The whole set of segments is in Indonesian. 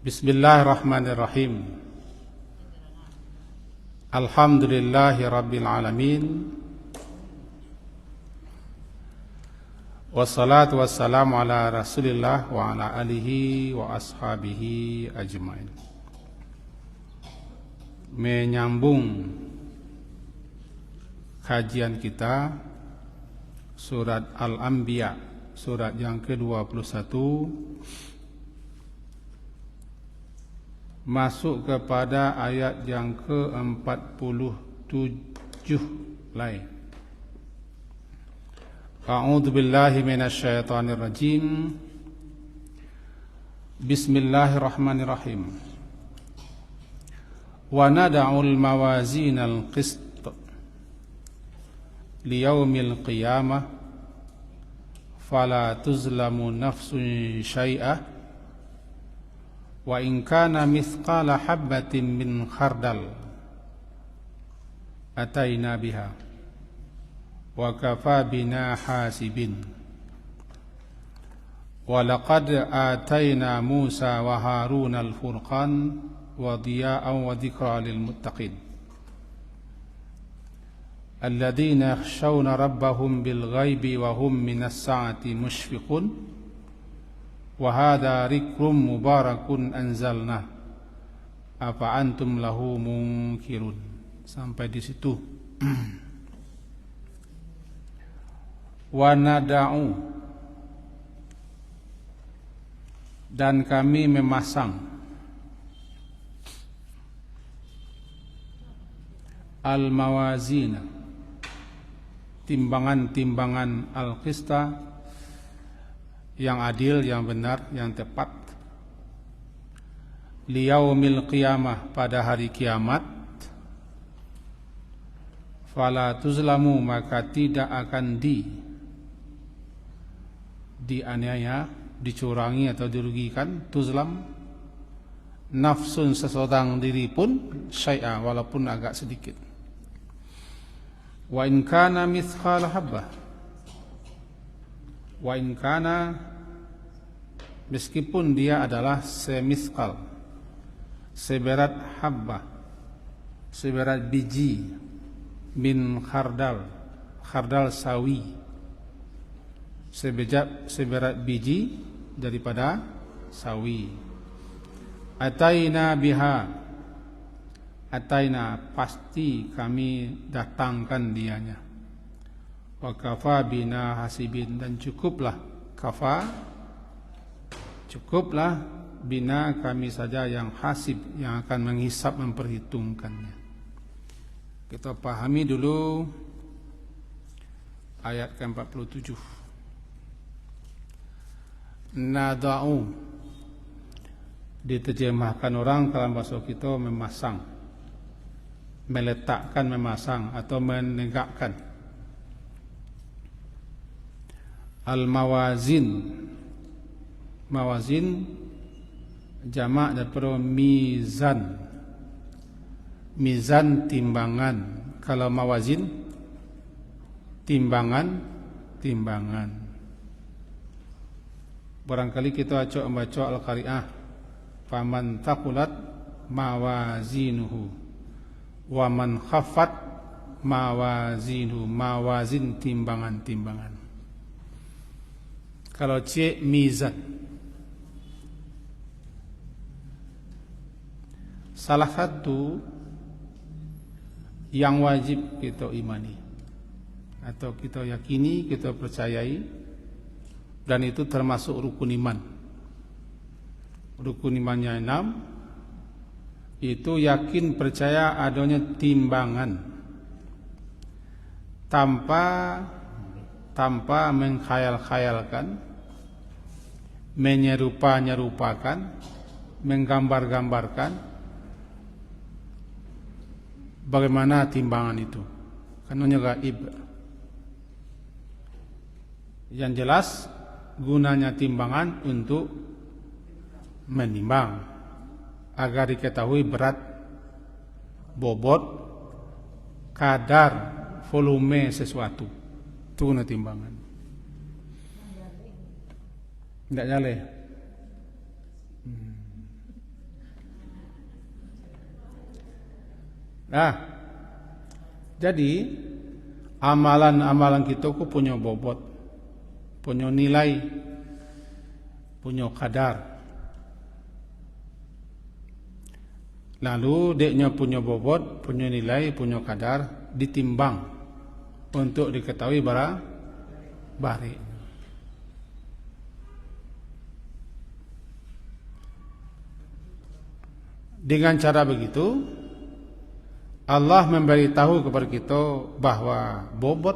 Bismillahirrahmanirrahim. Alhamdulillahi rabbil alamin. Wassalatu wassalamu ala rasulillah wa ala alihi wa ashabihi ajmain. Menyambung kajian kita surat Al-Anbiya, surat yang ke-21, masuk kepada ayat yang ke-47 lain. A'udzu billahi minasyaitonir rajim. Bismillahirrahmanirrahim. Wa nad'ul mawazinal qist liyaumil qiyamah fala tuzlamu nafsun syai'ah wa in kana mithqala habbatin min khardal ataina biha wa kafa bina hasibin wa laqad ataina Musa wa Harun al-furqan wa diya'an wa dhikra lil muttaqin alladhina yakhshawna rabbahum bil ghaibi wa hum minas sa'ati mushfiqun wa hadha dzikrum mubarakun anzalna afa antum lahu munkirun. Sampai di situ. Wa nada'u, dan kami memasang al-mawazina, timbangan-timbangan al-qista, yang adil, yang benar, yang tepat, liyaumil qiyamah, pada hari kiamat, fala tuzlamu, maka tidak akan dianiaya, dicurangi atau dirugikan, tuzlam, nafsun, seseorang diri pun, syai'a, walaupun agak sedikit. Wa in kana mithqala habbah, wa in kana, meskipun dia adalah semithqal, seberat habbah, seberat biji, min khardal, khardal sawi, seberat biji daripada sawi. Ataina biha, ataina, pasti kami datangkan dianya. Wa kafa bina hasibin, dan cukuplah, kafa, cukuplah, bina, kami saja yang hasib, yang akan menghisap, memperhitungkannya. Kita pahami dulu ayat ke-47. Nada'u, diterjemahkan orang dalam bahasa kita memasang, meletakkan, memasang atau menegakkan. Al-mawazin, mawazin jamak daripada mizan. Mizan, timbangan. Kalau mawazin, timbangan, timbangan. Barangkali kita membaca Al-Qari'ah, faman taqulat mawazinuhu wa man khaffat mawazinuhu, mawazin, timbangan-timbangan. Kalau C, mizan. Salah satu yang wajib kita imani atau kita yakini, kita percayai, dan itu termasuk rukun iman. Rukun imannya 6, itu yakin, percaya adanya timbangan tanpa mengkhayal-khayalkan, menyerupa-nyerupakan, menggambar-gambarkan bagaimana timbangan itu, karena gaib. Yang jelas gunanya timbangan untuk menimbang agar diketahui berat, bobot, kadar, volume sesuatu. Itu guna timbangan. Tidak nyale. Nah, jadi amalan-amalan kita ku punya bobot, punya nilai, punya kadar. Lalu deknya punya bobot, punya nilai, punya kadar, ditimbang untuk diketahui bari. Dengan cara begitu, Allah memberitahu kepada kita bahwa bobot,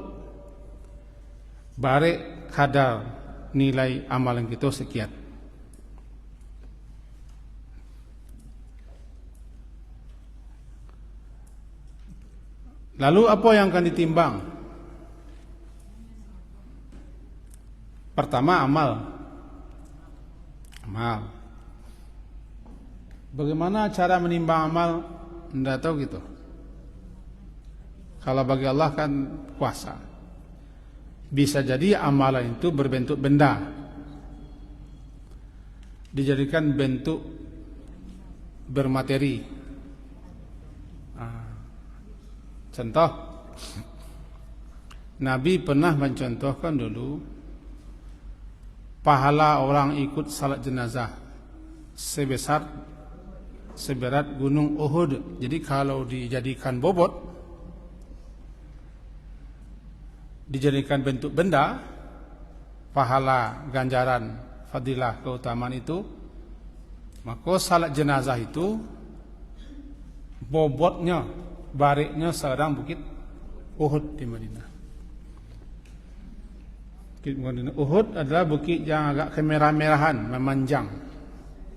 bari, kadar, nilai amalan kita sekian. Lalu apa yang akan ditimbang? Pertama, amal. Bagaimana cara menimbang amal? Tidak tahu gitu. Kalau bagi Allah kan kuasa. Bisa jadi amalan itu berbentuk benda, dijadikan bentuk bermateri. Contoh, Nabi pernah mencontohkan dulu pahala orang ikut salat jenazah seberat gunung Uhud. Jadi kalau dijadikan bobot, dijadikan bentuk benda, pahala, ganjaran, fadilah, keutamaan itu, maka salat jenazah itu bobotnya, bariknya seorang bukit Uhud di Madinah. Bukit Uhud adalah bukit yang agak kemerah-merahan, memanjang.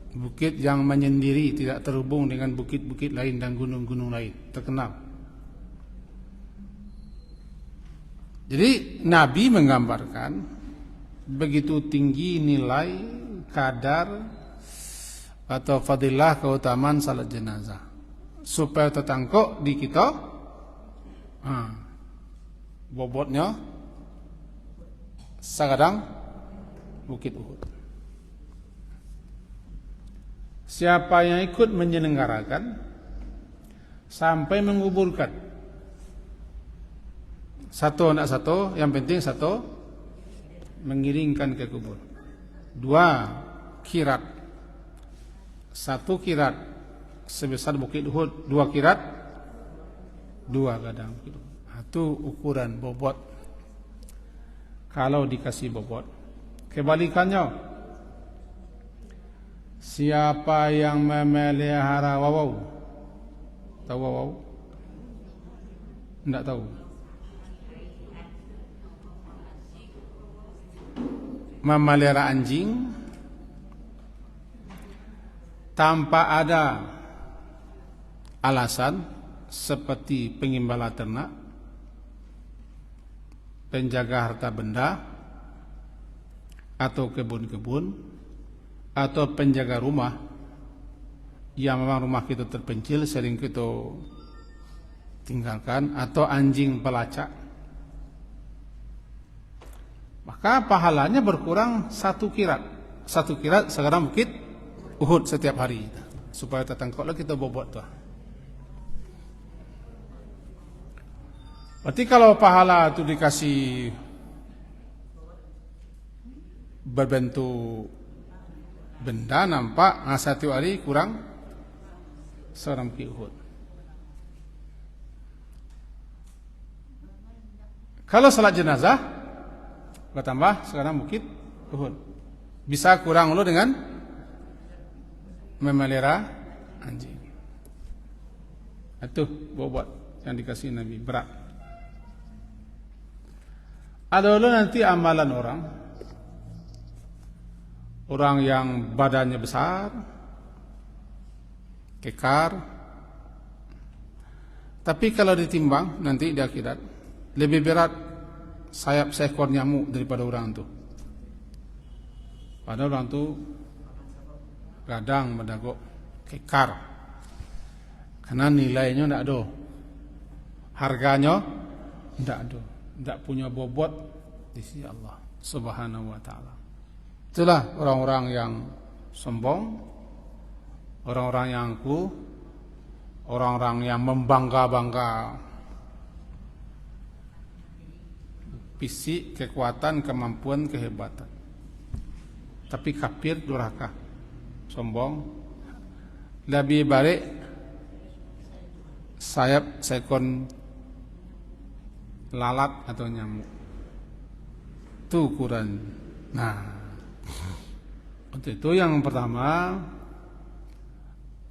Bukit yang menyendiri, tidak terhubung dengan bukit-bukit lain dan gunung-gunung lain, terkenal. Jadi Nabi menggambarkan begitu tinggi nilai, kadar atau fadilah, keutamaan salat jenazah, supaya tertangkap di kita bobotnya sekarang bukit Uhud. Siapa yang ikut menyelenggarakan sampai menguburkan, satu tidak satu, yang penting satu, mengiringkan ke kubur. 2 kirat, 1 kirat sebesar bukit Uhud, 2 kirat, 2 gadang bukit Uhud. Itu ukuran bobot. Kalau dikasih bobot, kebalikannya, siapa yang memelihara wawau? Tahu wawau? Tidak tahu. Memelihara anjing tanpa ada alasan, seperti penggembala ternak, penjaga harta benda, atau kebun-kebun, atau penjaga rumah yang memang rumah kita terpencil, sering kita tinggalkan, atau anjing pelacak, maka pahalanya berkurang 1 kirat. 1 kirat sekarang bukit Uhud setiap hari, supaya tertangkaplah kita bobot tuh. Berarti kalau pahala itu dikasih berbentuk benda, nampak 1 hari kurang seorang bukit Uhud. Kalau salat jenazah bertambah sekarang bukit Uhud. Bisa kurang lo dengan memelihara anjing. Itu bobot yang dikasih Nabi, berat. Ada dulu nanti amalan orang yang badannya besar, kekar, tapi kalau ditimbang nanti di akhirat lebih berat sayap seekor nyamuk daripada orang itu. Padahal orang itu gadang, berdagok, kekar, karena nilainya tidak ada, harganya tidak ada, tidak punya bobot di sisi Allah Subhanahu wa ta'ala. Itulah orang-orang yang sombong, orang-orang yang angkuh, orang-orang yang membangga-bangga fisik, kekuatan, kemampuan, kehebatan. Tapi kafir, durhaka, sombong. Lebih baik sayap seekor lalat atau nyamuk. Itu ukuran. Nah, untuk itu yang pertama,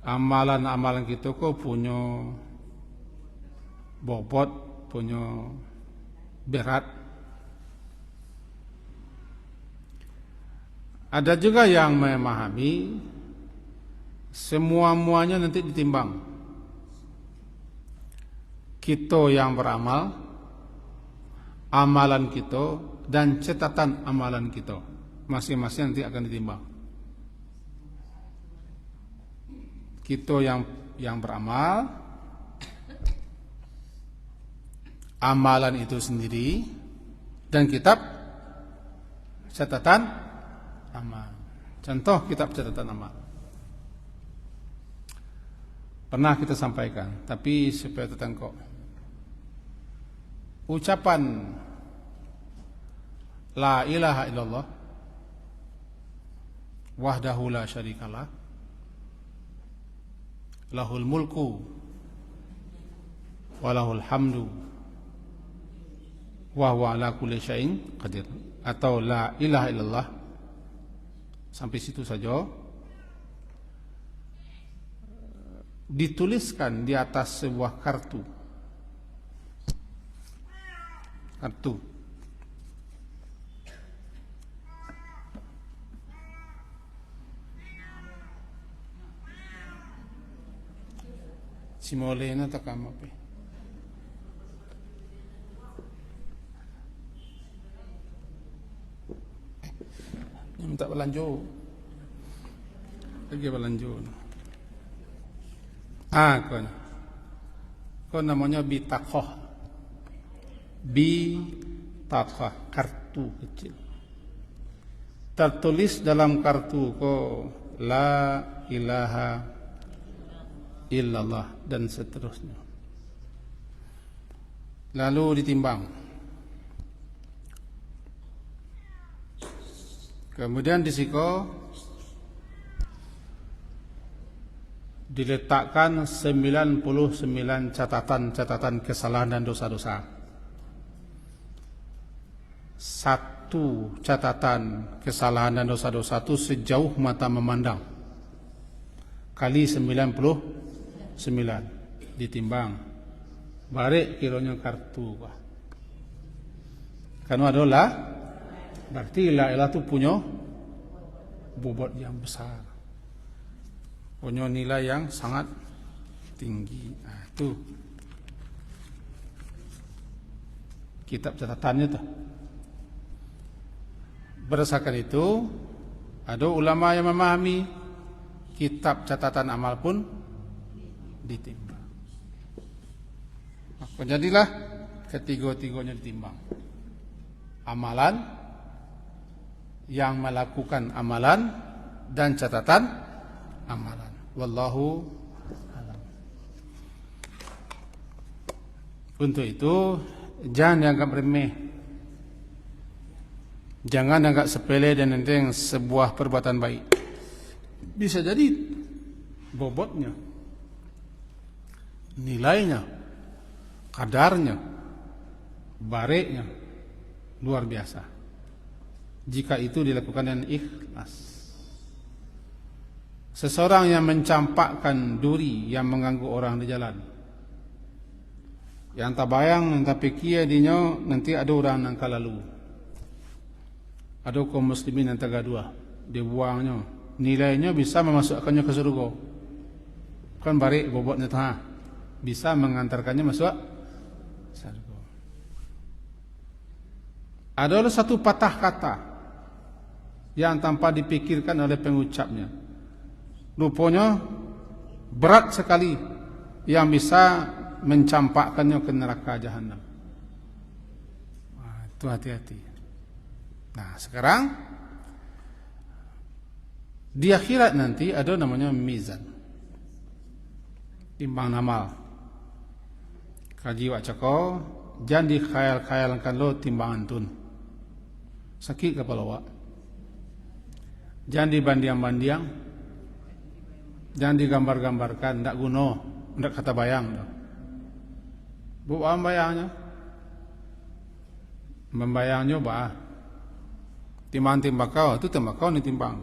amalan-amalan kita kok punya bobot, punya berat. Ada juga yang memahami semua-muanya nanti ditimbang. Kita yang beramal, amalan kita, dan catatan amalan kita masing-masing nanti akan ditimbang. Kita yang beramal, amalan itu sendiri, dan kitab catatan amal. Contoh kitab catatan amal pernah kita sampaikan, tapi supaya tertangkap. Ucapan la ilaha illallah wahdahu la syarikalah lahul mulku wa lahul hamdu wa huwa ala kulli syai'in qadir, atau la ilaha illallah, sampai situ saja, dituliskan di atas sebuah kartu. Simolena tak kamu pe. Minta belanja. Lagi belanja. Kon namanya bitakoh. Bitakoh, kartu kecil. Tertulis dalam kartu ko la ilaha illallah dan seterusnya. Lalu ditimbang. Kemudian disiko diletakkan 99 catatan kesalahan dan dosa-dosa. Satu catatan kesalahan dan dosa-dosa itu sejauh mata memandang, kali 99 ditimbang. Barek kiranya kartu. Karena adalah berarti la ilaha itu punya bobot yang besar, punya nilai yang sangat tinggi. Nah, itu kitab catatannya tuh. Berdasarkan itu, ada ulama yang memahami kitab catatan amal pun ditimbang. Maka jadilah ketiga-tiganya ditimbang. Amalan, yang melakukan amalan, dan catatan amalan. Wallahu a'lam. Untuk itu jangan dianggap remeh, jangan anggap sepele dan enteng sebuah perbuatan baik. Bisa jadi bobotnya, nilainya, kadarnya, bareknya luar biasa jika itu dilakukan dengan ikhlas. Seseorang yang mencampakkan duri yang mengganggu orang di jalan, yang tak bayang, yang tak pikir dinya nanti ada orang yang lalu, ada kaum muslimin yang tak gaduh, dia buangnya, nilainya bisa memasukkannya ke surga. Kan barik bobotnya tuh, bisa mengantarkannya masuk surga. Adalah satu patah kata yang tanpa dipikirkan oleh pengucapnya, rupanya berat sekali, yang bisa mencampakkannya ke neraka jahanam. Itu hati-hati. Nah, sekarang di akhirat nanti ada namanya mizan. timbang namal. Kaji wak cako, jangan dikhayal-khayalkan lo timbangan tun. Sakit kepala wak. Jangan dibandiang-bandiang. Jangan digambar-gambarkan, ndak guno, ndak kata bayang. Bukan bayangnya. Membayangnya bah. Timbang kau, itu tembakau ni timbang.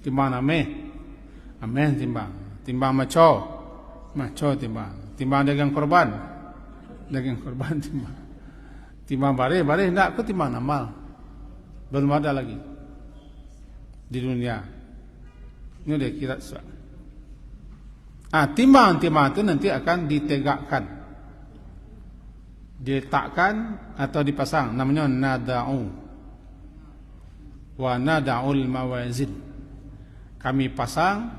Timbang ame timbang. Timbang maco timbang. Timbang dagang korban timbang. Timbang bare ndak, aku timbang namal. Belum ada lagi di dunia. Ini dia kira soal. Timbang itu nanti akan ditegakkan, diletakkan atau dipasang. Namanya nada'u. Wa nada'ul mawazin. Kami pasang,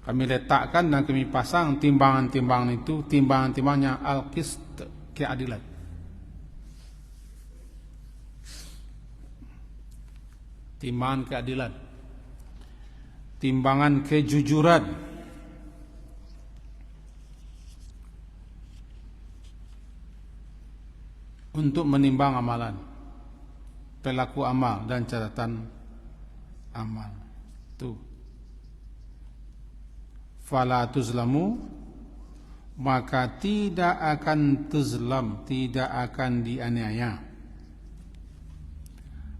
kami letakkan dan kami pasang timbangan-timbangan itu, timbangan-timbangannya al-qist, keadilan. Timbangan keadilan. Timbangan kejujuran. Untuk menimbang amalan, pelaku amal dan catatan amal. Tuh. Fala tuzlamu, maka tidak akan tuzlam, tidak akan dianiaya.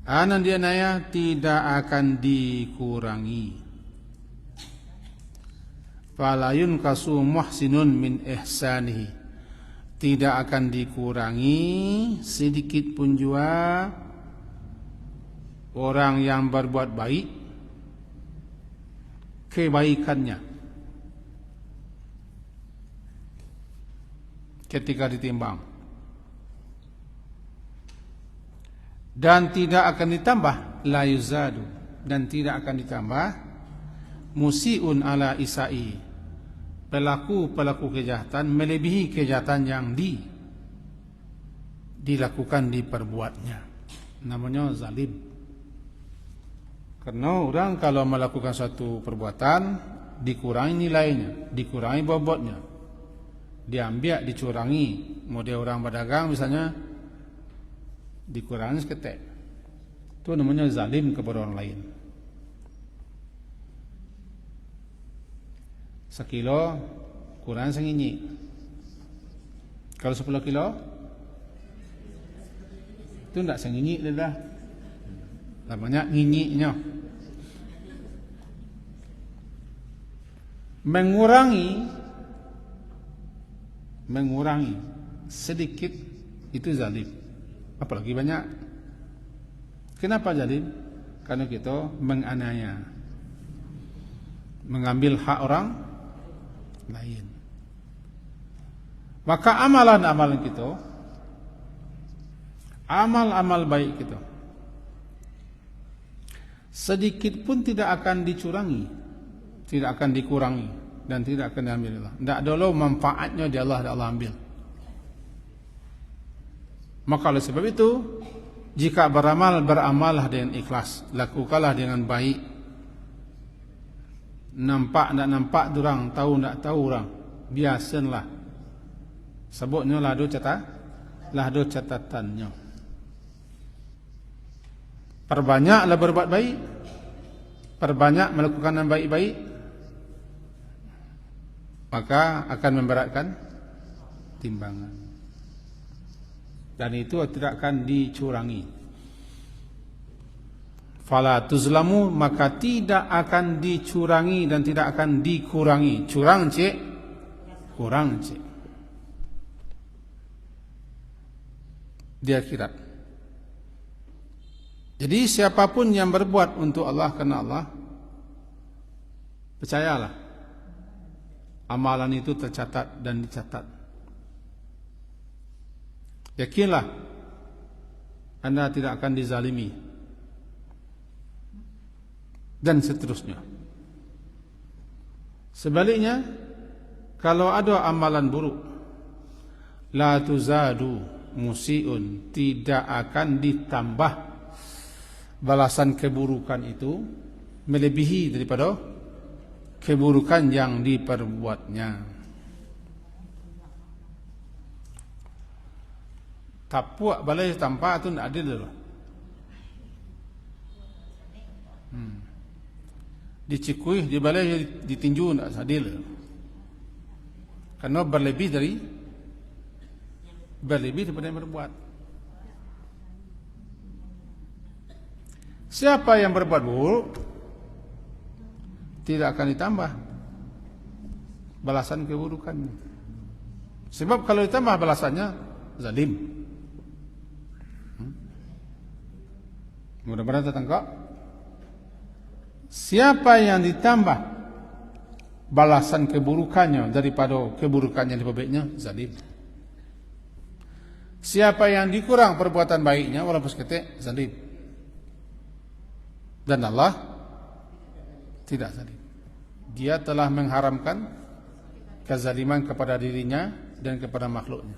Anan dianiaya tidak akan dikurangi. Fala yunqasu muhsinun min ihsanihi, tidak akan dikurangi sedikit pun jua orang yang berbuat baik kebaikannya ketika ditimbang, dan tidak akan ditambah la yuzadu, dan tidak akan ditambah musiun ala isai, pelaku kejahatan melebihi kejahatan yang dilakukan, diperbuatnya. Namanya zalim. Karena orang kalau melakukan suatu perbuatan dikurangi nilainya, dikurangi bobotnya, diambil, dicurangi. Model orang berdagang misalnya, dikurangi seketek. Itu namanya zalim kepada orang lain. Sekilo kurang senginyi. Kalau 10 kilo itu tidak senginyi dah. Namanya nginyinya. Mengurangi sedikit itu zalim. Apalagi banyak. Kenapa zalim? Karena kita menganiaya, mengambil hak orang lain. Maka amalan-amalan kita, amal-amal baik kita, sedikit pun tidak akan dicurangi, tidak akan dikurangi, dan tidak akan diambil Allah. Tidak dulu manfaatnya di Allah, Allah ambil. Maka oleh sebab itu, jika beramal, beramallah dengan ikhlas, lakukanlah dengan baik. Nampak tak nampak orang, tahu tak tahu orang, biasalah. Sebutnya lado catatannya. Perbanyaklah berbuat baik, perbanyak melakukan yang baik-baik, maka akan memberatkan timbangan, dan itu tidak akan dicurangi. Fala tuzlamu, maka tidak akan dicurangi dan tidak akan dikurangi. Curang cik, kurang cik. Di akhirat. Jadi siapapun yang berbuat untuk Allah karena Allah, percayalah, amalan itu tercatat dan dicatat. Yakinlah, Anda tidak akan dizalimi, dan seterusnya. Sebaliknya, kalau ada amalan buruk, la tuzadu musiun, tidak akan ditambah balasan keburukan itu melebihi daripada keburukan yang diperbuatnya. Tapuak balai tanpa itu tidak adil loh. Dicikui di balai ditinju tidak adil. Karena berlebih daripada yang berbuat. Siapa yang berbuat buruk tidak akan ditambah balasan keburukannya. Sebab kalau ditambah balasannya zalim. Mudah-mudahan tertangkap. Siapa yang ditambah balasan keburukannya daripada keburukan yang diperbaiknya, zalim. Siapa yang dikurang perbuatan baiknya walaupun seketik, zalim. Dan Allah tidak zalim. Dia telah mengharamkan kezaliman kepada dirinya dan kepada makhluknya.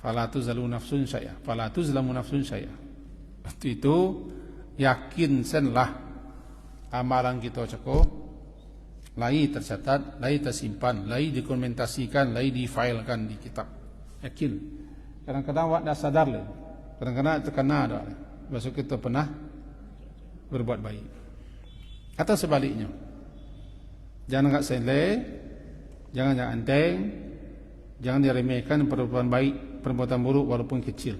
Fala tuzlamu nafsun syai'a. Fala tuzlamu nafsun syai'a. Itu yakin senlah amalan kita cukup, lai tercatat, lai tersimpan, lai dokumentasikan, lai difailkan di kitab. Yakin. Kadang-kadang awak dah sadar le. Kadang-kadang terkena dah. Besok kita pernah berbuat baik. Atau sebaliknya. Jangan agak sele, jangan enteng, jangan diremehkan perbuatan baik, perbuatan buruk walaupun kecil.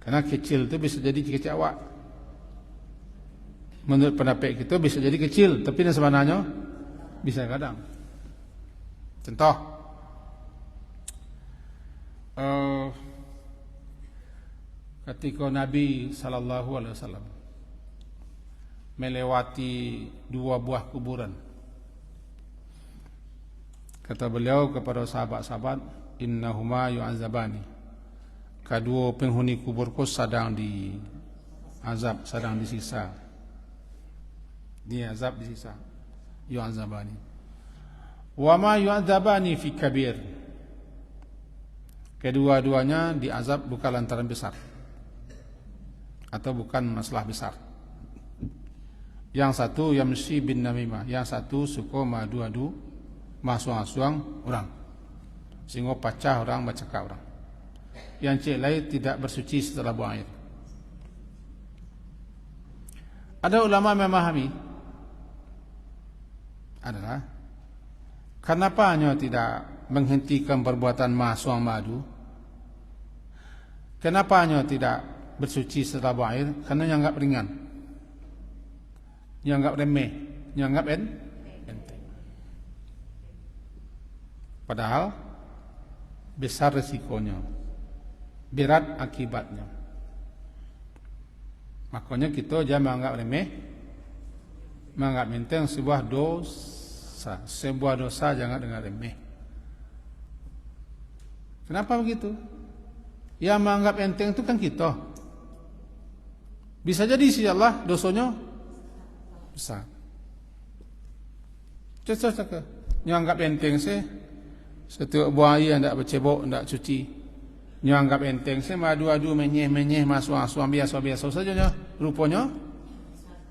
Karena kecil itu bisa jadi kecil awak. Menurut pendapat kita bisa jadi kecil, tapi sebenarnya bisa kadang. Contoh, ketika Nabi SAW melewati 2 buah kuburan, kata beliau kepada sahabat-sahabat, innahuma yu'adzabani. Kedua penghuni kuburku sedang diazab, sedang disiksa. Dia azab disiksa. Yu'adzabani. Wa ma yu'adzabani fi kabir. Kedua-duanya diazab bukan lantaran besar atau bukan masalah besar. Yang satu yamshi bin namimah, yang satu suka madu-adu, masuang-suang orang, sehingga pecah orang, bercakap orang. Yang cik lain tidak bersuci setelah buang air. Ada ulama memahami adalah kenapa hanya tidak menghentikan perbuatan masuang madu? Kenapa hanya tidak bersuci setelah buang air? Karena dianggap ringan, dianggap remeh, dianggap enteng. Padahal besar resikonya, berat akibatnya. Makanya kita jangan menganggap remeh, menganggap enteng sebuah dosa. Sebuah dosa jangan dengan remeh. Kenapa begitu? Yang menganggap enteng itu kan kita. Bisa jadi si Allah dosanya besar. Cocok yang anggap enteng setiap buang air tidak bercebok, tidak cuci. Yang anggap enteng madu-adu, menyeh-menyeh, masuang-suang biasa-biasa saja. Rupanya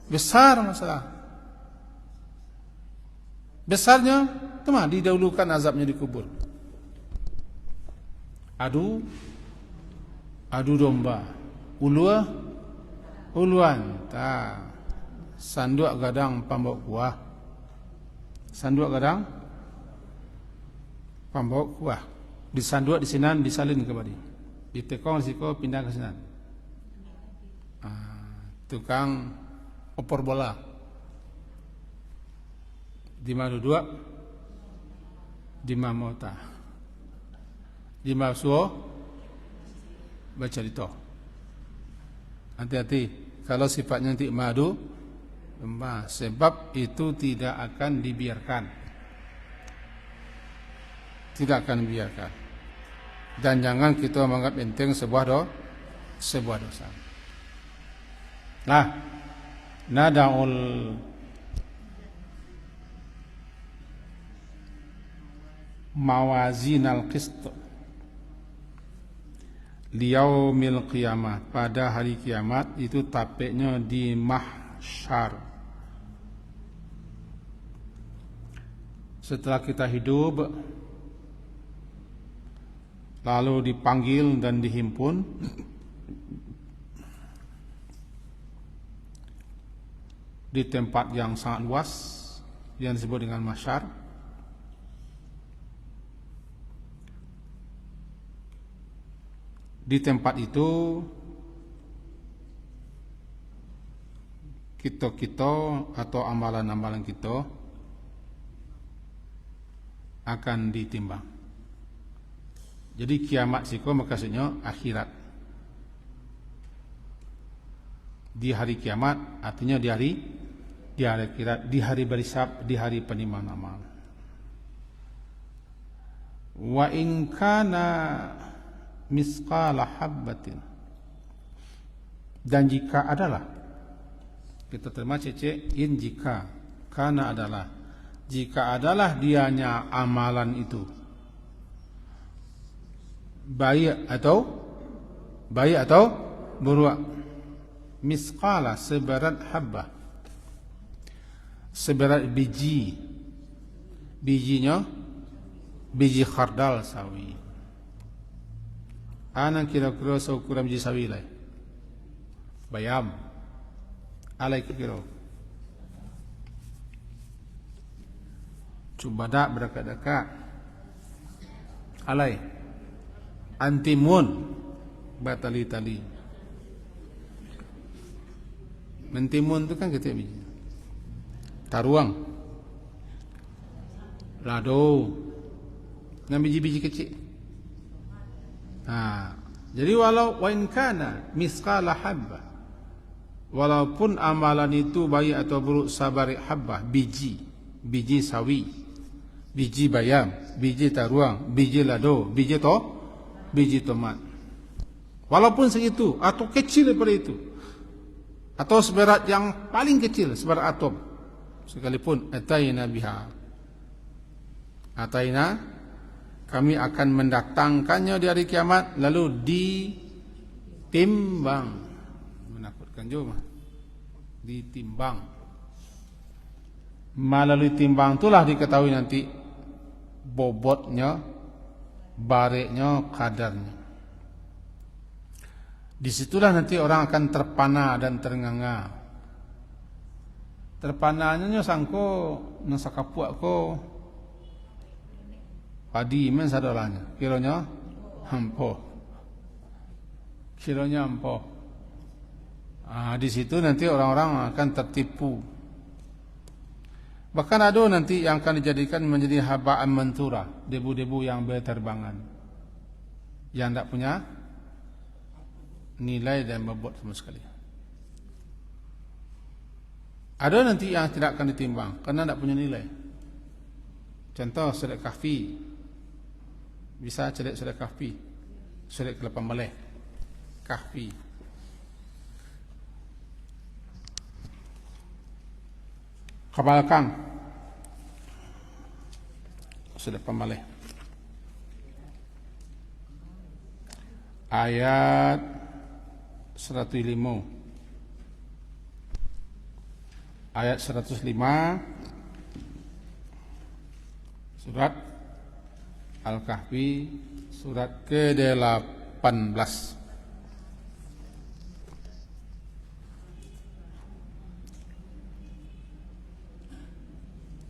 besar masalah. Besarnya cuma didahulukan azabnya di kubur. Adu domba, uluan, sanduk gadang pambok kuah, sanduk gadang pambok kuah, disanduk di sinan disalin ke badi, ditekong risiko pindah ke sinan. Tukang opor bola, di mana dua, di mamota, di masuo, baca dito. Hati-hati kalau sifatnya nanti madu, sebab itu tidak akan dibiarkan, tidak akan dibiarkan. Dan jangan kita menganggap enteng sebuah dosa. Nah, nada'ul mawazin al-qist liyaumil qiyamah, pada hari kiamat, itu tapeknya di mahsyar. Setelah kita hidup, lalu dipanggil dan dihimpun di tempat yang sangat luas yang disebut dengan mahsyar. Di tempat itu kita atau amalan-amalan kita akan ditimbang. Jadi kiamat siko maksudnya akhirat. Di hari kiamat artinya di hari akhirat, di hari berisab, di hari penimbangan amal. Wa in kana misqala habbatin, dan jika adalah, kita terima cece in jika, kana adalah, jika adalah dianya amalan itu baik atau buruk, misqala seberat habbah, seberat bijinya biji khardal sawi. Ana kira-kira seukuran biji sawi lah. Bayam. Alai kira. Coba dak berdekat-dekat. Alai. Antimun. Batali-tali. Mentimun tu kan kita biji. Taruang. Lado. Dan biji-biji kecil. Jadi walau wa in kana misqala habbah, walaupun amalan itu baik atau buruk, sabari habbah, biji sawi, biji bayam, biji taruang, biji lado, biji tomat, walaupun segitu atau kecil daripada itu, atau seberat yang paling kecil, seberat atom sekalipun, ataina biha, kami akan mendatangkannya di hari kiamat, lalu ditimbang. Menakutkan juga, ditimbang. Melalui timbang itulah diketahui nanti bobotnya, bareknya, kadarnya. Disitulah nanti orang akan terpana dan ternganga. Terpananya sangko nasakapuak ko padi men sadolanya, kiranya ampoh. Di situ nanti orang-orang akan tertipu. Bahkan ada nanti yang akan dijadikan menjadi haba'an mantura, debu-debu yang berterbangan, yang tidak punya nilai dan bobot sama sekali. Ada nanti yang tidak akan ditimbang karena tidak punya nilai. Contoh surat kahfi. Bisa cedek surat kahfi, surat ke-8 kahfi. Kabalkan surat 8 ayat 105. Ayat 105 surat Al-Kahfi, surat ke-18.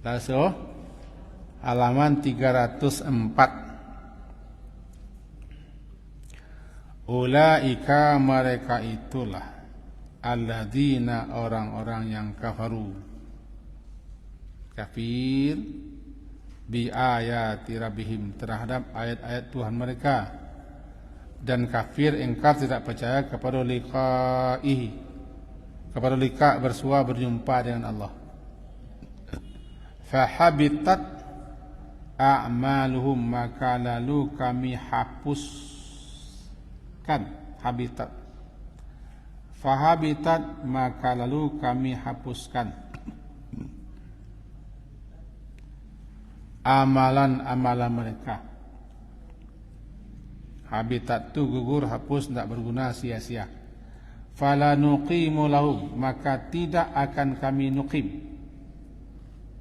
Langsung halaman 304. Ulaika, mereka itulah, alladzina, orang-orang yang kafaru, kafir, bi ayati rabbihim, terhadap ayat-ayat Tuhan mereka, dan kafir, ingkar, tidak percaya kepada liqa'ihi, kepada liqa', bersua, berjumpa dengan Allah. Fahabitat a'maluhum, maka lalu kami hapuskan, habitat, fahabitat, maka lalu kami hapuskan amalan-amalan mereka. habitat tu gugur, hapus, tidak berguna, sia-sia. Fala nuqimu lahum, maka tidak akan kami nuqim,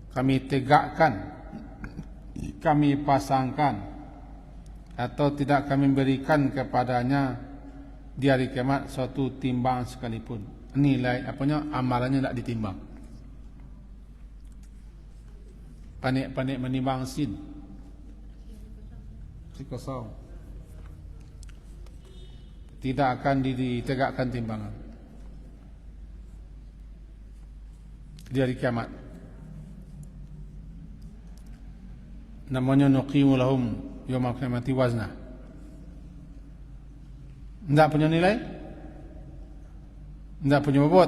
kami tegakkan, kami pasangkan, atau tidak kami berikan kepadanya di hari kiamat suatu timbang sekalipun. Nilai amalannya tidak ditimbang. Panik-panik menimbang sin, si kosong, tidak akan ditegakkan timbangan di hari kiamat. Namanya nuqimu lahum yaumal qiyamati wazna. Tidak punya nilai, tidak punya bobot.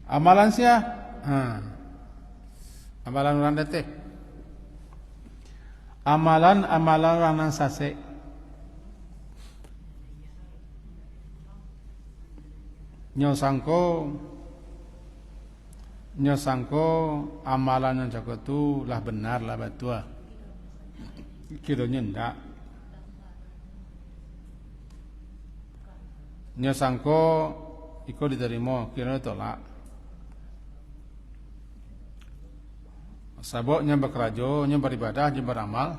Amalan sia, amalan orang detik, amalan orang nan sase. Nyosangko amalan yang jago tu lah benar lah betul. Kiranya ndak. Nyosangko iko diterima, kiranya tolak. Saboknya berkerajo, nya beribadah, nya beramal,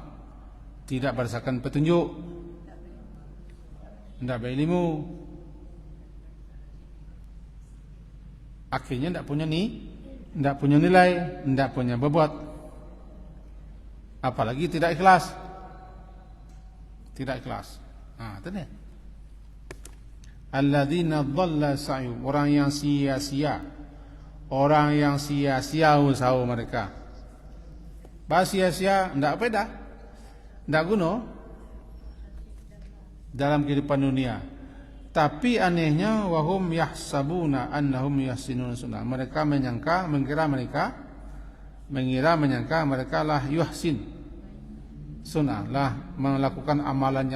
tidak berdasarkan petunjuk, ndak berilmu. Akhirnya tidak punya nilai, tidak punya bobot, apalagi tidak ikhlas. Itu dia. Alladzina dhalla sa'yu, orang yang sia-sia usaha mereka. Bahas sia-sia, tidak beda, tidak guna dalam kehidupan dunia. Tapi anehnya wahum yahsabuna annahum yuhsinuna sunnah. Mereka mengira mereka lah yuhsin sunnah, lah melakukan amalan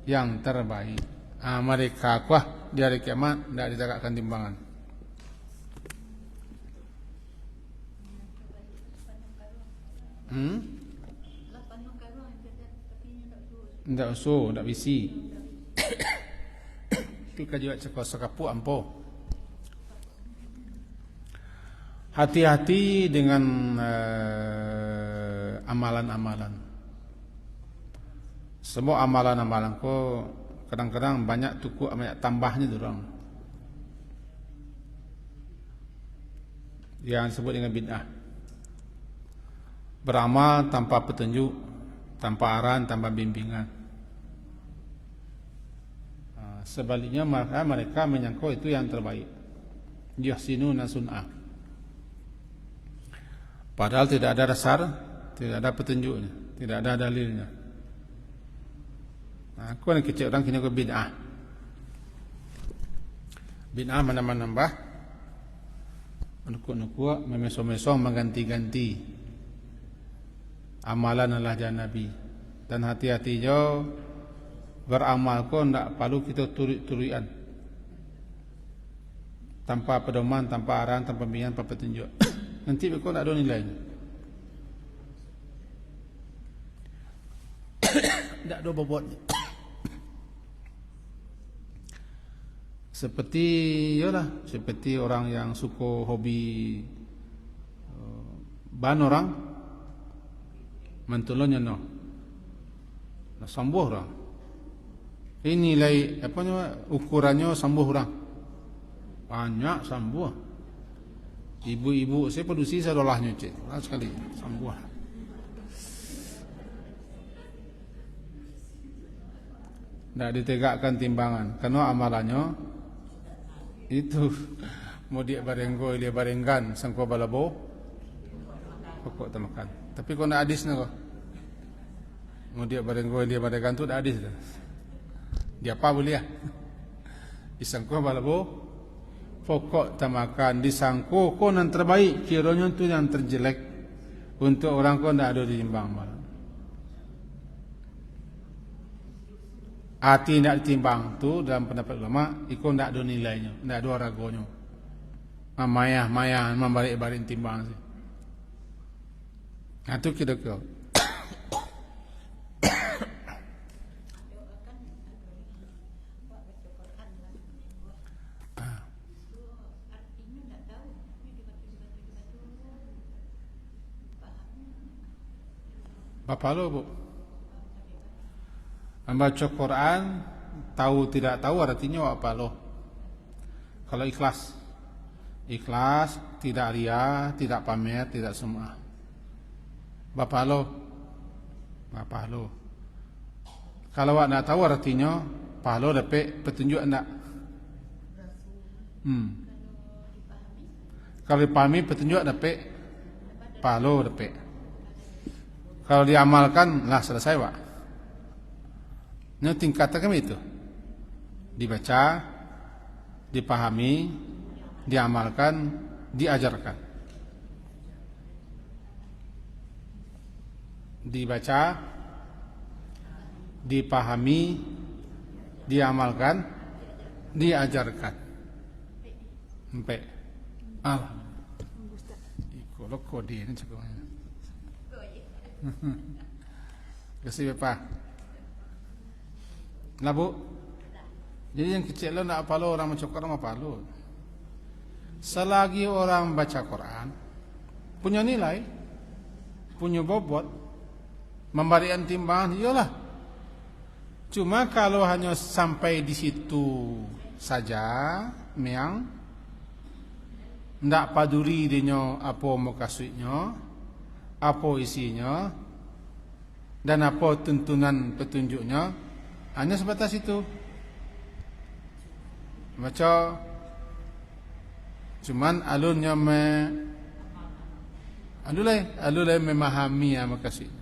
yang terbaik. Mereka kuah di hari kiamat tidak ditegakkan timbangan. Tidak usul, tidak bisi. Kita juga sekapu ampo. Hati-hati dengan amalan-amalan. Semua amalan-amalan ko kadang-kadang banyak tuku, banyak tambahnya dorang. Yang disebut dengan bid'ah. Beramal tanpa petunjuk, tanpa arahan, tanpa bimbingan. Sebaliknya mereka menyangka itu yang terbaik. Yuhsinuna sun'ah. Padahal tidak ada dasar, tidak ada petunjuknya, tidak ada dalilnya. Aku yang kecil orang kini aku bid'ah. Bid'ah menambah, menukuk-nukuk, memeso-meso, mengganti-ganti amalan Allah dan Nabi. Dan hati-hati jo beramal ko ndak perlu kita turi-turian, tanpa pedoman, tanpa arahan, tanpa bimbingan, tanpa petunjuk. Nanti kau ndak ada nilainya, ndak ada bobotnya. Seperti orang yang suka hobi ban orang, mentulunnya sambuh orang. Ini nilai ukurannya sambuh orang. Banyak sambuh. Ibu-ibu saya produksi saya dolah nyuci. Sekali sambuh. Tidak ditegakkan timbangan karena amalannya itu mau dia barenggan sangko balabo pokok temakan. Tapi kau nak hadis nak, mau dia barenggan tu dah hadis dah. Dia apa boleh ya? Disangko balabo pokok temakan, disangko kau yang terbaik, kiranya tu yang terjelek untuk orang kau tidak ada ditimbang malam. Hati tidak ditimbang tu dalam pendapat ulama, itu tidak ada nilainya, tidak ada ragonya. Maya membalik-balik timbang sih. Itu kira-kira. Bapak lo, Bu. Membaca Quran, tahu tidak tahu artinya apa lo. Kalau ikhlas, ikhlas, tidak ria, tidak pamer, tidak sum'ah. Bapak lo, bapak lo. Kalau awak nak tahu artinya, palo dapat petunjuk anda. Kalau dipahami petunjuk dapat, palo dapat. Kalau diamalkan, lah selesai Pak. Ini tingkatan kami itu. Dibaca, dipahami, diamalkan, diajarkan. Dibaca, dipahami, diamalkan, diajarkan. Sampai. Iko lo kode ini cukup. Kasih Bapak. Nah Bu, jadi yang kecil lo nak apa lo orang mencokor apa lo? Selagi orang baca Quran punya nilai, punya bobot, memberikan timbangan, iyalah. Cuma kalau hanya sampai di situ saja, memang ndak paduli dinyo apa makasudnya, apa isinya, dan apa tuntunan petunjuknya, hanya sebatas itu. Baca, cuman alurnya alulai memahami yang makasudnya.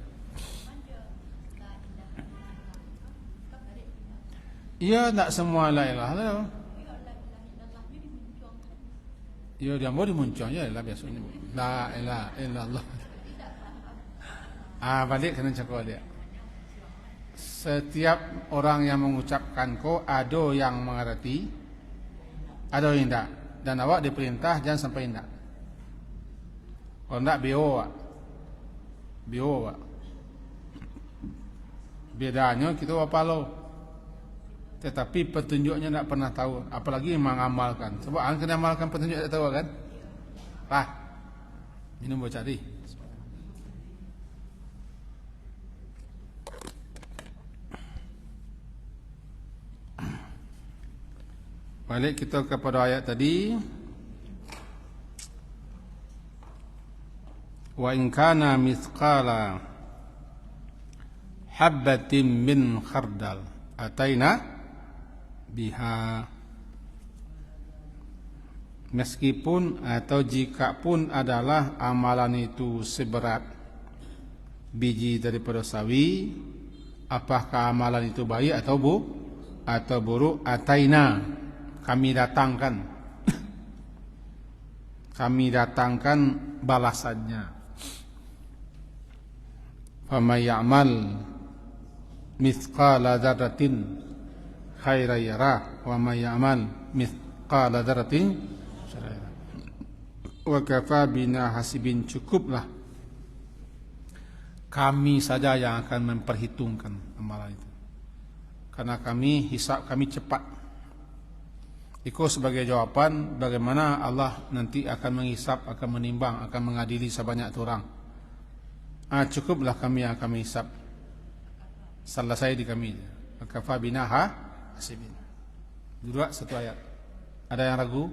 Iya, tak semua la ilaha illallah. Iya, dia mau dimuncul ya lah biasanya. La ilaha illallah. Balik kena cakap dia. Setiap orang yang mengucapkan ko ada yang mengerti, ada yang tidak. Dan awak diperintah jangan sampai tidak. Kalau tidak bio awak. Bedanya kita apa lo? Tetapi petunjuknya tidak pernah tahu, apalagi mengamalkan. Sebab ang kena amalkan petunjuk tak tahu kan? Minum buat cari. Balik kita kepada ayat tadi. Wa in kana mithqala habbatin min khardal ataina biha, meskipun atau jika pun adalah amalan itu seberat biji daripada sawi, apakah amalan itu baik atau buruk, ataina, kami datangkan balasannya. Faman ya'mal mithqala dzarratin khairan yarah wa may ya'mal mithqala dzarratin syarran yarah. Wa kafa bina hasibin, cukuplah kami saja yang akan memperhitungkan amalan itu, karena kami hisab kami cepat. Itu sebagai jawaban bagaimana Allah nanti akan menghisab, akan menimbang, akan mengadili sebanyak orang. Cukuplah kami yang akan menghisab, selesai di kami. Kafa bina hasibin. Dua satu ayat. Ada yang ragu?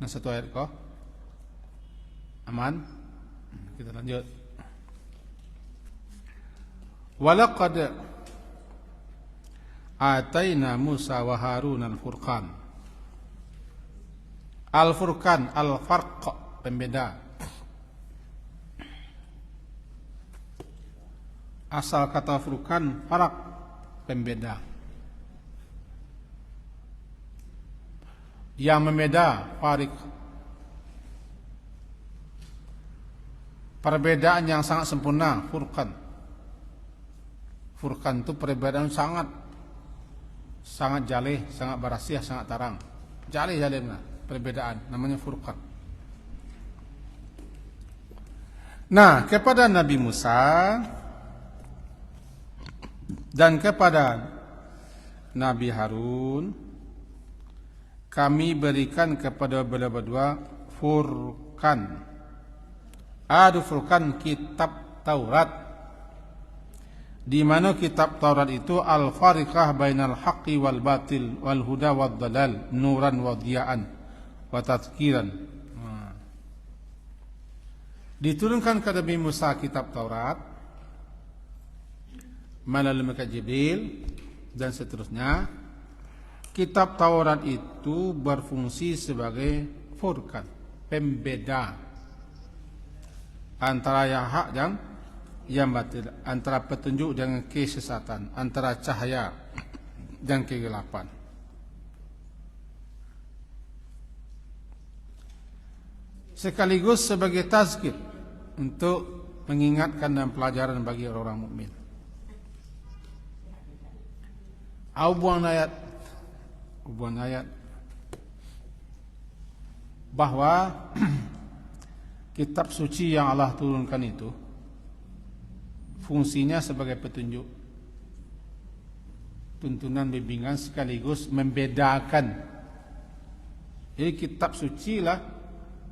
Nah satu ayat kok? Aman? Kita lanjut. Walaqad ataina Musa wa Harun al-Furqan. Al-Furqan, al-farq, pembeda. Asal kata furqan, farak, pembeda. Yang membeda, farik. Perbedaan yang sangat sempurna, furqan. Furqan itu perbedaan sangat jalih, sangat barasiah, sangat tarang. Jalih perbedaan, namanya furqan. Nah, kepada Nabi Musa dan kepada Nabi Harun kami berikan kepada beliau-berdua furqan. Furqan kitab Taurat di mana kitab Taurat itu al-fariqah bainal haqqi wal batil wal huda wad dalal nuran wa diya'an wa tadhkiran. Diturunkan kepada Nabi Musa kitab Taurat melalui malaikat Jibril dan seterusnya. Kitab Taurat itu berfungsi sebagai furqan, pembeda antara yang hak dan yang batil, antara petunjuk dengan kesesatan, antara cahaya dan kegelapan. Sekaligus sebagai tazkir untuk mengingatkan dan pelajaran bagi orang-orang mukmin. Hubungan ayat bahwa kitab suci yang Allah turunkan itu fungsinya sebagai petunjuk, tuntunan, bimbingan, sekaligus membedakan. Jadi kitab suci lah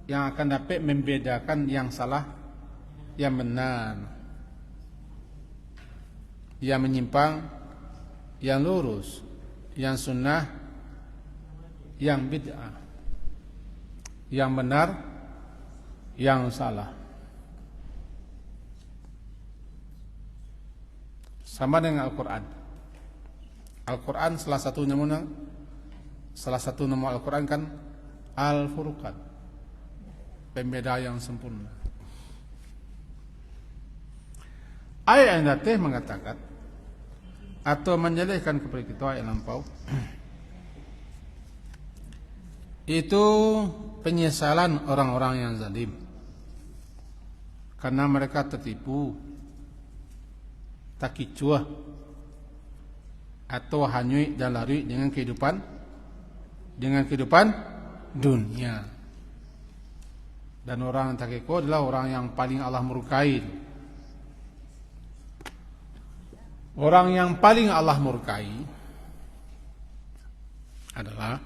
yang akan dapat membedakan yang salah, yang benar, yang menyimpang, yang lurus, yang sunnah, yang bid'ah, yang benar, yang salah. Sama dengan Al-Quran. Al-Quran salah satu nama Al-Quran kan Al-Furqan, pembeda yang sempurna. Ayat yang datang mengatakan atau menjelaskan kepada kita ayat lampau itu penyesalan orang-orang yang zalim karena mereka tertipu, takicuah atau hanyut dan lari dengan kehidupan dunia. Dan orang yang takiku adalah orang yang paling Allah murkai. Orang yang paling Allah murkai adalah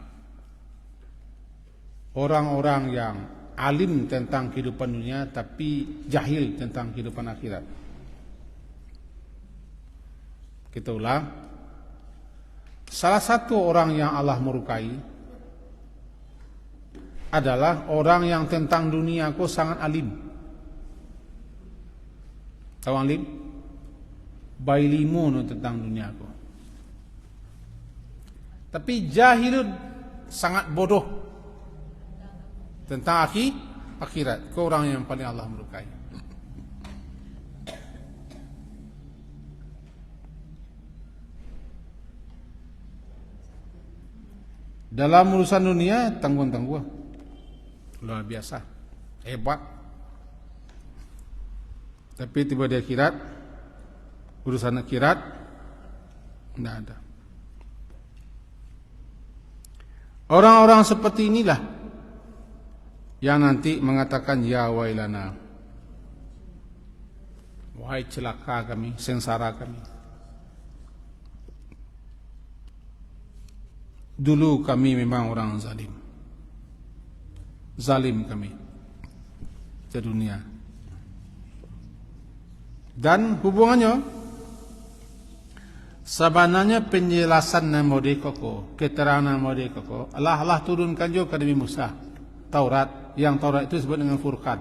orang-orang yang alim tentang kehidupan dunia tapi jahil tentang kehidupan akhirat. Kita ulang. Salah satu orang yang Allah murkai adalah orang yang tentang dunia aku sangat alim. Tahu alim? Bailimun tentang dunia aku. Tapi jahilun, sangat bodoh tentang akhirat. Kau orang yang paling Allah murkai. Dalam urusan dunia tangguh-tangguh, luar biasa, hebat. Tapi tiba di akhirat, urusan akhirat tidak ada. Orang-orang seperti inilah yang nanti mengatakan ya wailana, wahai celaka kami, sengsara kami. Dulu kami memang orang zalim. Zalim kami di dunia. Dan hubungannya sebenarnya penjelasan nama koko, keterangan nama koko Allah turunkan juga kepada Nabi Musa Taurat, yang Taurat itu disebut dengan Furqan.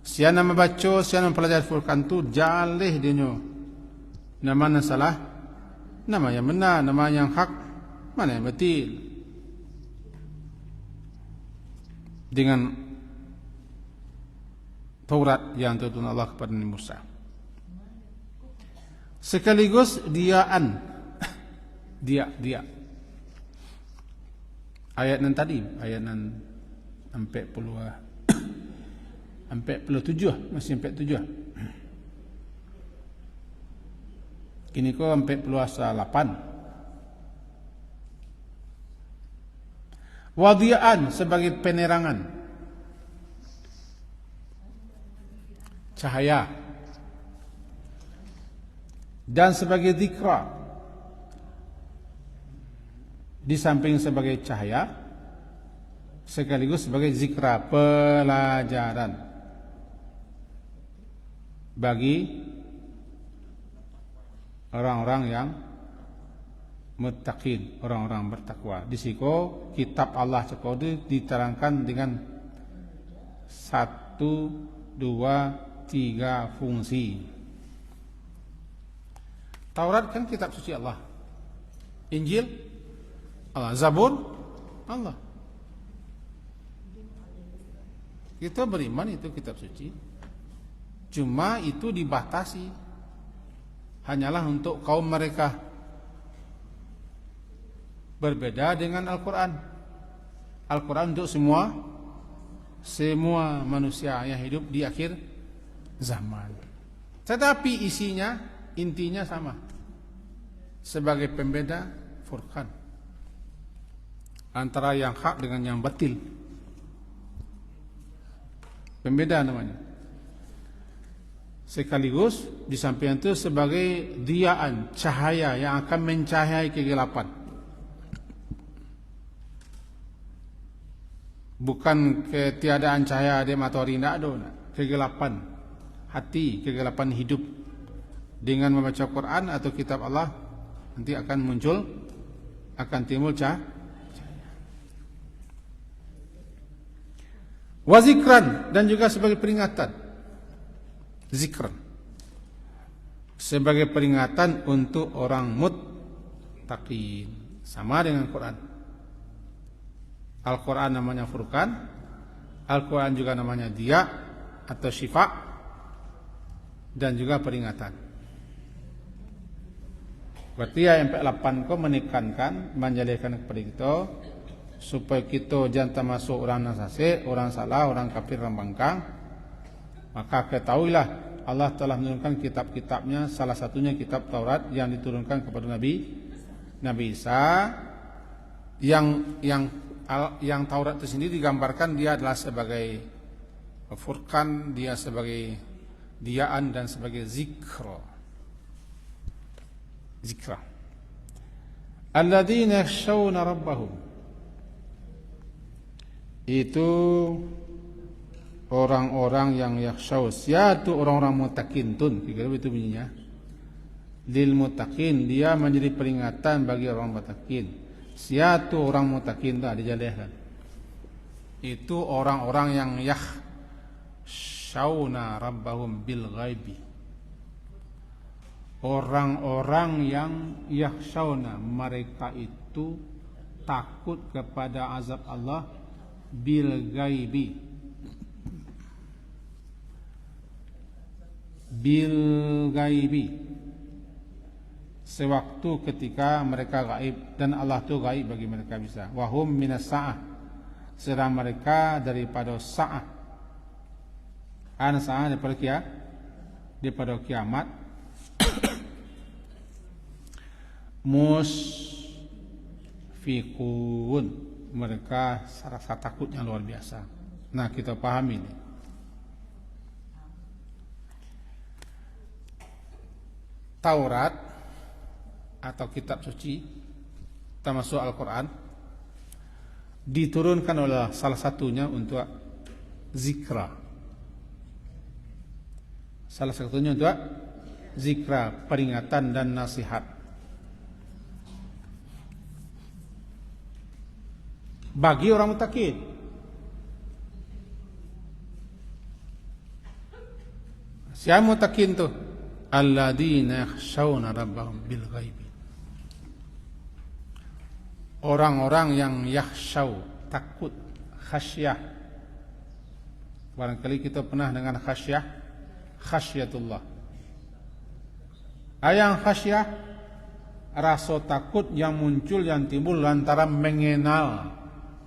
Siapa nama baca, siapa mempelajari Furqan itu jalih dia nama yang salah, nama yang benar, nama yang hak, mana yang betul. Dengan Taurat yang turun Allah kepada Nabi Musa. Sekaligus dia ayat nan tadi, ayat nan 47 masih 47. Kini kau 48. Wadi'an sebagai penerangan, cahaya, dan sebagai zikra. Di samping sebagai cahaya, sekaligus sebagai zikra, pelajaran bagi orang-orang yang muttaqin, orang-orang bertakwa. Di siko kitab Allah cekode diterangkan dengan 1, 2, 3 fungsi. Taurat kan kitab suci Allah. Injil Allah, Zabur Allah. Kita beriman itu kitab suci. Cuma itu dibatasi. Hanyalah untuk kaum mereka. Berbeda dengan Al-Quran. Al-Quran untuk semua manusia yang hidup di akhir zaman. Tetapi intinya sama. Sebagai pembeda Furqan antara yang hak dengan yang batil. Pembeda namanya. Sekaligus di samping itu sebagai diyaan, cahaya yang akan mencahayai kegelapan. Bukan ketiadaan cahaya di matahari, tidak ada. Kegelapan hati, kegelapan hidup. Dengan membaca Quran atau kitab Allah, nanti akan timbul cahaya. Wazikran, dan juga sebagai peringatan. Zikran sebagai peringatan untuk orang muttaqin. Sama dengan Quran. Al-Quran namanya Furqan, Al-Quran juga namanya Dia atau Syifa, dan juga peringatan. Berarti ayat 48 ko menekankan, menjadikan kepada kita supaya kita jangan termasuk orang nasasik, orang salah, orang kafir, orang bangkang. Maka ketahuilah Allah telah menurunkan kitab-kitabnya, salah satunya kitab Taurat yang diturunkan kepada Nabi Isa, yang Taurat itu sendiri digambarkan dia adalah sebagai Furqan, dia sebagai diyaan dan sebagai zikra. Alladzina yakhshawna rabbahum, itu orang-orang yang yakhshaw, yaitu orang-orang muttaqin tun, kira-kira itu bunyinya. Lil muttaqin, dia menjadi peringatan bagi orang muttaqin. Yaitu orang muttaqin itu dijelaskan. Itu orang-orang yang yakhshawna rabbahum bil ghaibi. Orang-orang yang yakhshawna, mereka itu takut kepada azab Allah bil ghaibi. Bil ghaibi, sewaktu ketika mereka gaib, dan Allah itu gaib bagi mereka bisa. Wahum minas sa'ah, sedang mereka daripada sa'ah. An sa'ah daripada kiamat. Musfiqun, mereka rasa takutnya luar biasa. Nah, kita pahami ini. Taurat atau kitab suci termasuk Al-Quran diturunkan oleh salah satunya untuk zikra. Salah satunya untuk zikra, peringatan dan nasihat. Bagi orang muttaqin. Siapa muttaqin tuh? Alladzina yakhshawna rabbahum bil ghaibi. Orang-orang yang yakhshaw, takut, khasyah. Barangkali kita pernah dengan khasyah, khasyatullah. Yang khasyah, rasa takut yang muncul, yang timbul lantaran mengenal,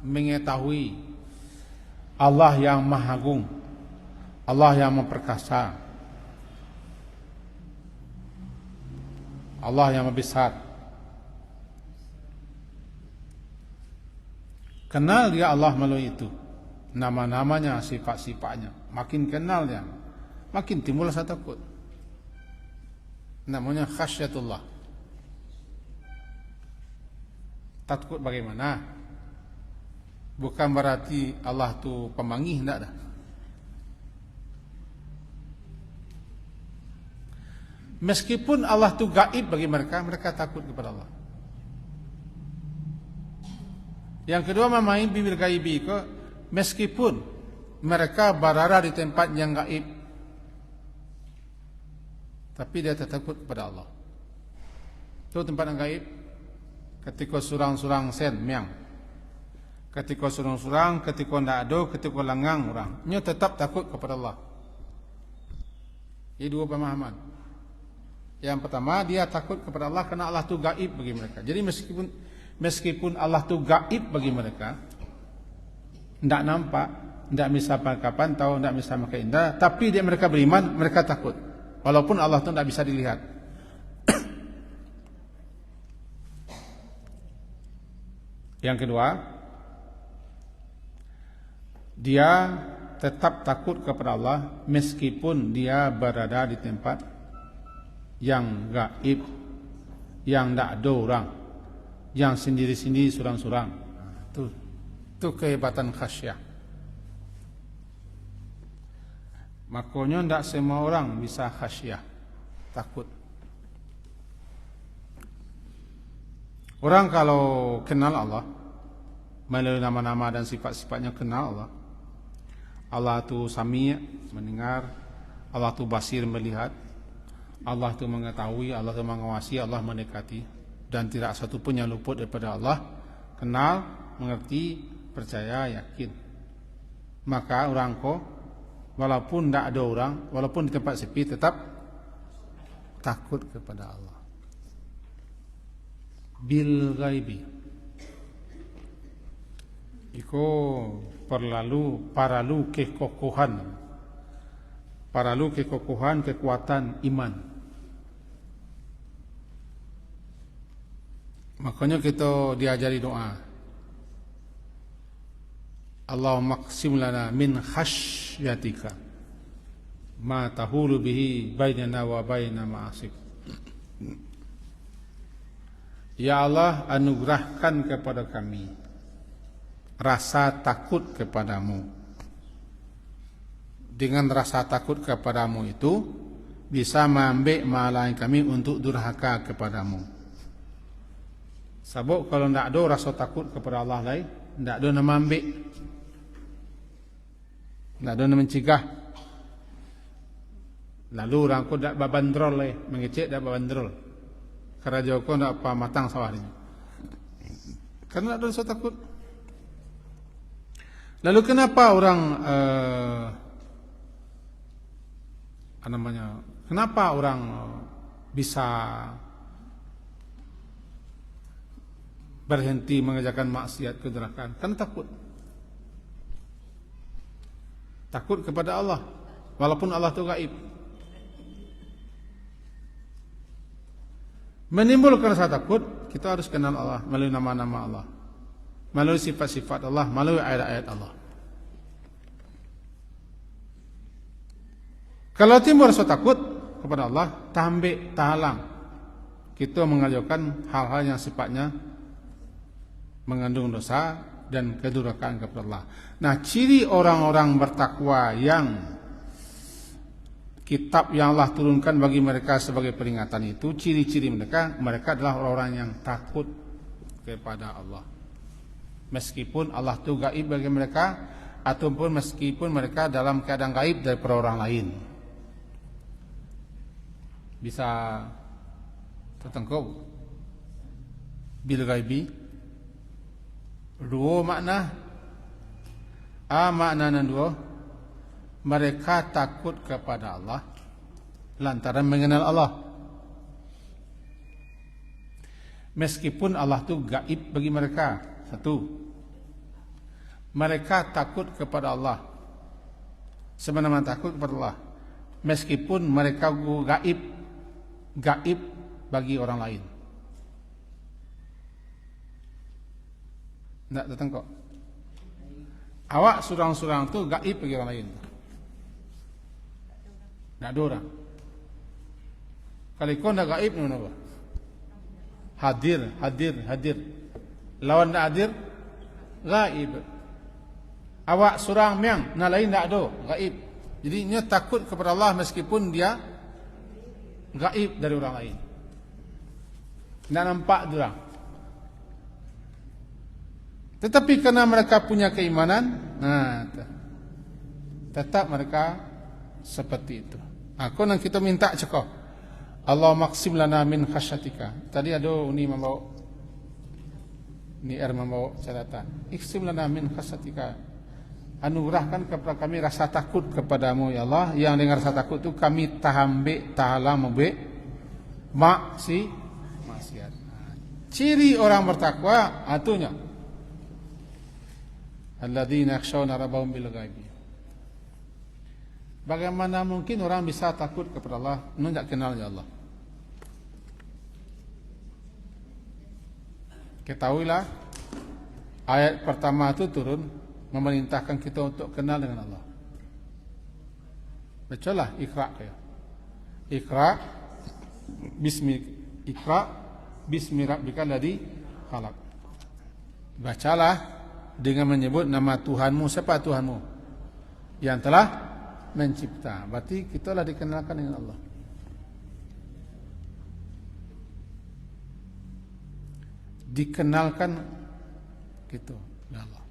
mengetahui Allah yang Maha Agung, Allah yang memperkasa, Allah yang besar. Kenal dia Allah melalui itu, nama-namanya, sifat-sifatnya. Makin kenal dia, makin timbul rasa takut. Namanya khasyatullah. Takut bagaimana? Bukan berarti Allah tu pemanggih, tidak dah. Meskipun Allah itu gaib bagi mereka, mereka takut kepada Allah. Yang kedua, memahami bil gaibi itu, meskipun mereka berada di tempat yang gaib, tapi dia takut kepada Allah. Itu tempat yang gaib. Ketika surang-surang sen miang, ketika surang-surang, ketika ndak ada, ketika langang orang, dia tetap takut kepada Allah. Ini dua pemahaman. Yang pertama, dia takut kepada Allah karena Allah itu gaib bagi mereka. Jadi meskipun Allah itu gaib bagi mereka, ndak nampak, ndak bisa kapan tahu, ndak bisa makan indah, tapi dia mereka beriman, mereka takut. Walaupun Allah itu ndak bisa dilihat. Yang kedua, dia tetap takut kepada Allah meskipun dia berada di tempat yang gaib, yang tidak ada orang, yang sendiri-sendiri surang-surang. Itu kehebatan khasyah. Makanya tidak semua orang bisa khasyah, takut. Orang kalau kenal Allah, melalui nama-nama dan sifat-sifatnya kenal Allah. Allah itu sami' mendengar, Allah itu basir melihat, Allah itu mengetahui, Allah itu mengawasi, Allah mendekati, dan tidak satu pun yang luput daripada Allah. Kenal, mengerti, percaya, yakin. Maka orang ko, walaupun tidak ada orang, walaupun di tempat sepi, tetap takut kepada Allah. Bil ghaibi. Iko paralu kekokohan, kekuatan iman. Makanya kita diajari doa. Allahumma qsim lana min khasyatika ma tahulu bihi bainana wa baina ma'asik. Ya Allah, anugerahkan kepada kami rasa takut kepadamu. Dengan rasa takut kepadamu itu bisa mengambil menghalangi kami untuk durhaka kepadamu. Sebab kalau tidak ada rasa takut kepada Allah lain, tidak ada nama ambil, tidak ada nama mencegah. Lalu orang ko tidak babandrol leh, mengecek tidak babandrol. Karena Joko tidak apa matang sawahnya. Karena ada rasa takut. Lalu kenapa orang kenapa orang bisa berhenti mengerjakan maksiat kedurhakaan? Karena takut. Takut kepada Allah, walaupun Allah itu gaib. Menimbulkan rasa takut, kita harus kenal Allah melalui nama-nama Allah, melalui sifat-sifat Allah, melalui ayat-ayat Allah. Kalau timbul rasa takut kepada Allah, tahalang kita mengajukan hal-hal yang sifatnya mengandung dosa dan kedurhakaan kepada Allah. Nah, ciri orang-orang bertakwa yang kitab yang Allah turunkan bagi mereka sebagai peringatan itu, ciri-ciri mereka adalah orang-orang yang takut kepada Allah. Meskipun Allah itu gaib bagi mereka, ataupun meskipun mereka dalam keadaan gaib daripada orang lain. Bisa tertangkap bil gaibi. Dua makna. Makna yang dua, mereka takut kepada Allah lantaran mengenal Allah. Meskipun Allah itu gaib bagi mereka. Satu, mereka takut kepada Allah sebagaimana takut kepada Allah, meskipun mereka gaib bagi orang lain. Tidak datang kok. Awak surang-surang tu gaib bagi orang lain. Tidak ada orang. Kalau kau tidak gaib, apa? Hadir. Lawan tidak hadir, gaib. Awak surang miang, nak lain tidak ada, gaib. Jadi dia takut kepada Allah meskipun dia gaib dari orang lain. Tidak nampak dia. Tetapi karena mereka punya keimanan, tetap mereka seperti itu. Aku nang kita minta cekok. Allah maksim lana min khasyatika. Tadi ada ini membawa membawa catatan. Iksim lana min khasyatika. Anugerahkan kepada kami rasa takut kepadamu ya Allah. Yang dengan rasa takut itu kami tahambe tahala mebe maksiat. Ciri orang bertakwa atunya alladzina yakhshawna rabbahum bil ghaibi. Bagaimana mungkin orang bisa takut kepada Allah tidak kenal ya Allah? Ketahuilah ayat pertama itu turun memerintahkan kita untuk kenal dengan Allah. Bacalah Iqra ya. Iqra bismi rabbikal ladzi khalaq. Bacalah dengan menyebut nama Tuhanmu. Siapa Tuhanmu? Yang telah mencipta. Berarti kita lah dikenalkan dengan Allah. Dikenalkan gitu ya Allah.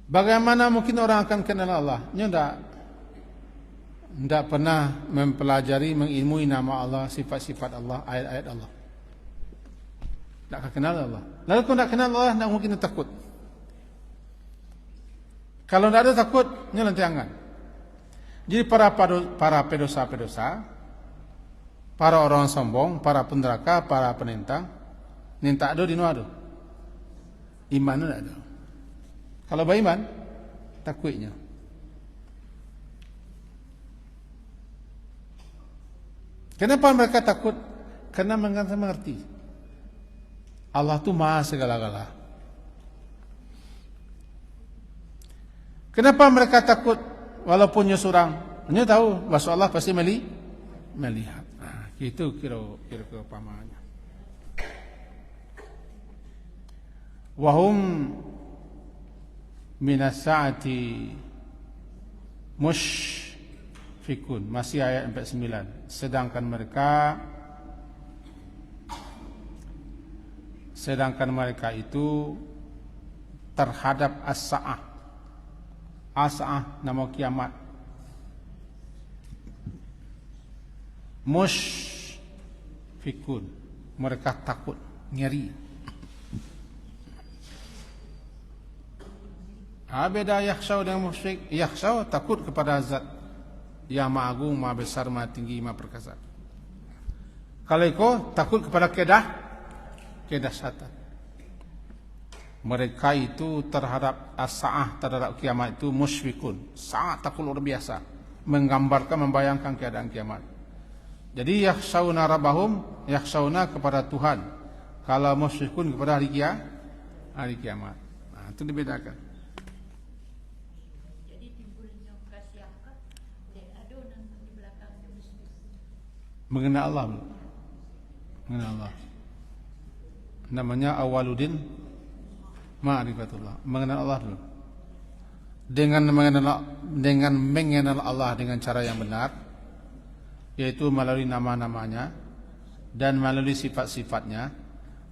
Bagaimana mungkin orang akan kenal Allah? Tidak pernah mempelajari, mengilmui nama Allah, sifat-sifat Allah, ayat-ayat Allah. Tidak akan kenal Allah. Lalu kalau tidak kenal Allah, tidak mungkin takut. Kalau tidak ada takut, nyelentangan. Jadi para pedosa-pedosa, para orang sombong, para penderaka, para penentang, ninta ada di nuado. Iman tidak ada. Kalau beriman, takutnya. Kenapa mereka takut? Karena mereka mengerti Allah itu maha segala-gala. Kenapa mereka takut? Walaupun nyesurang, dia tahu bahwa Allah pasti melihat. Nah, itu kira pemahamannya. Wahum minas saati mushfikun. Masih ayat 49. Sedangkan mereka itu terhadap as-sa'ah. As-sa'ah nama kiamat. Mushfikun. Mereka takut, ngeri. Beda yakhshaw dengan musyrik. Yakhshaw takut kepada zat yang maha agung, maha besar, maha tinggi, maha perkasa. Kalau itu takut kepada kedahsyatan. Mereka itu terhadap as-sa'ah, terhadap kiamat itu musyfikun. Sangat takut luar biasa. Menggambarkan, membayangkan keadaan kiamat. Jadi yakhshawna rabbahum, yakhshawna kepada Tuhan. Kalau musyfikun kepada hari kiamat. Nah, itu dibedakan. Mengenal Allah. Namanya awaludin ma'rifatullah. Mengenal Allah dulu. Dengan mengenal Allah dengan cara yang benar, yaitu melalui nama-namanya dan melalui sifat-sifatnya,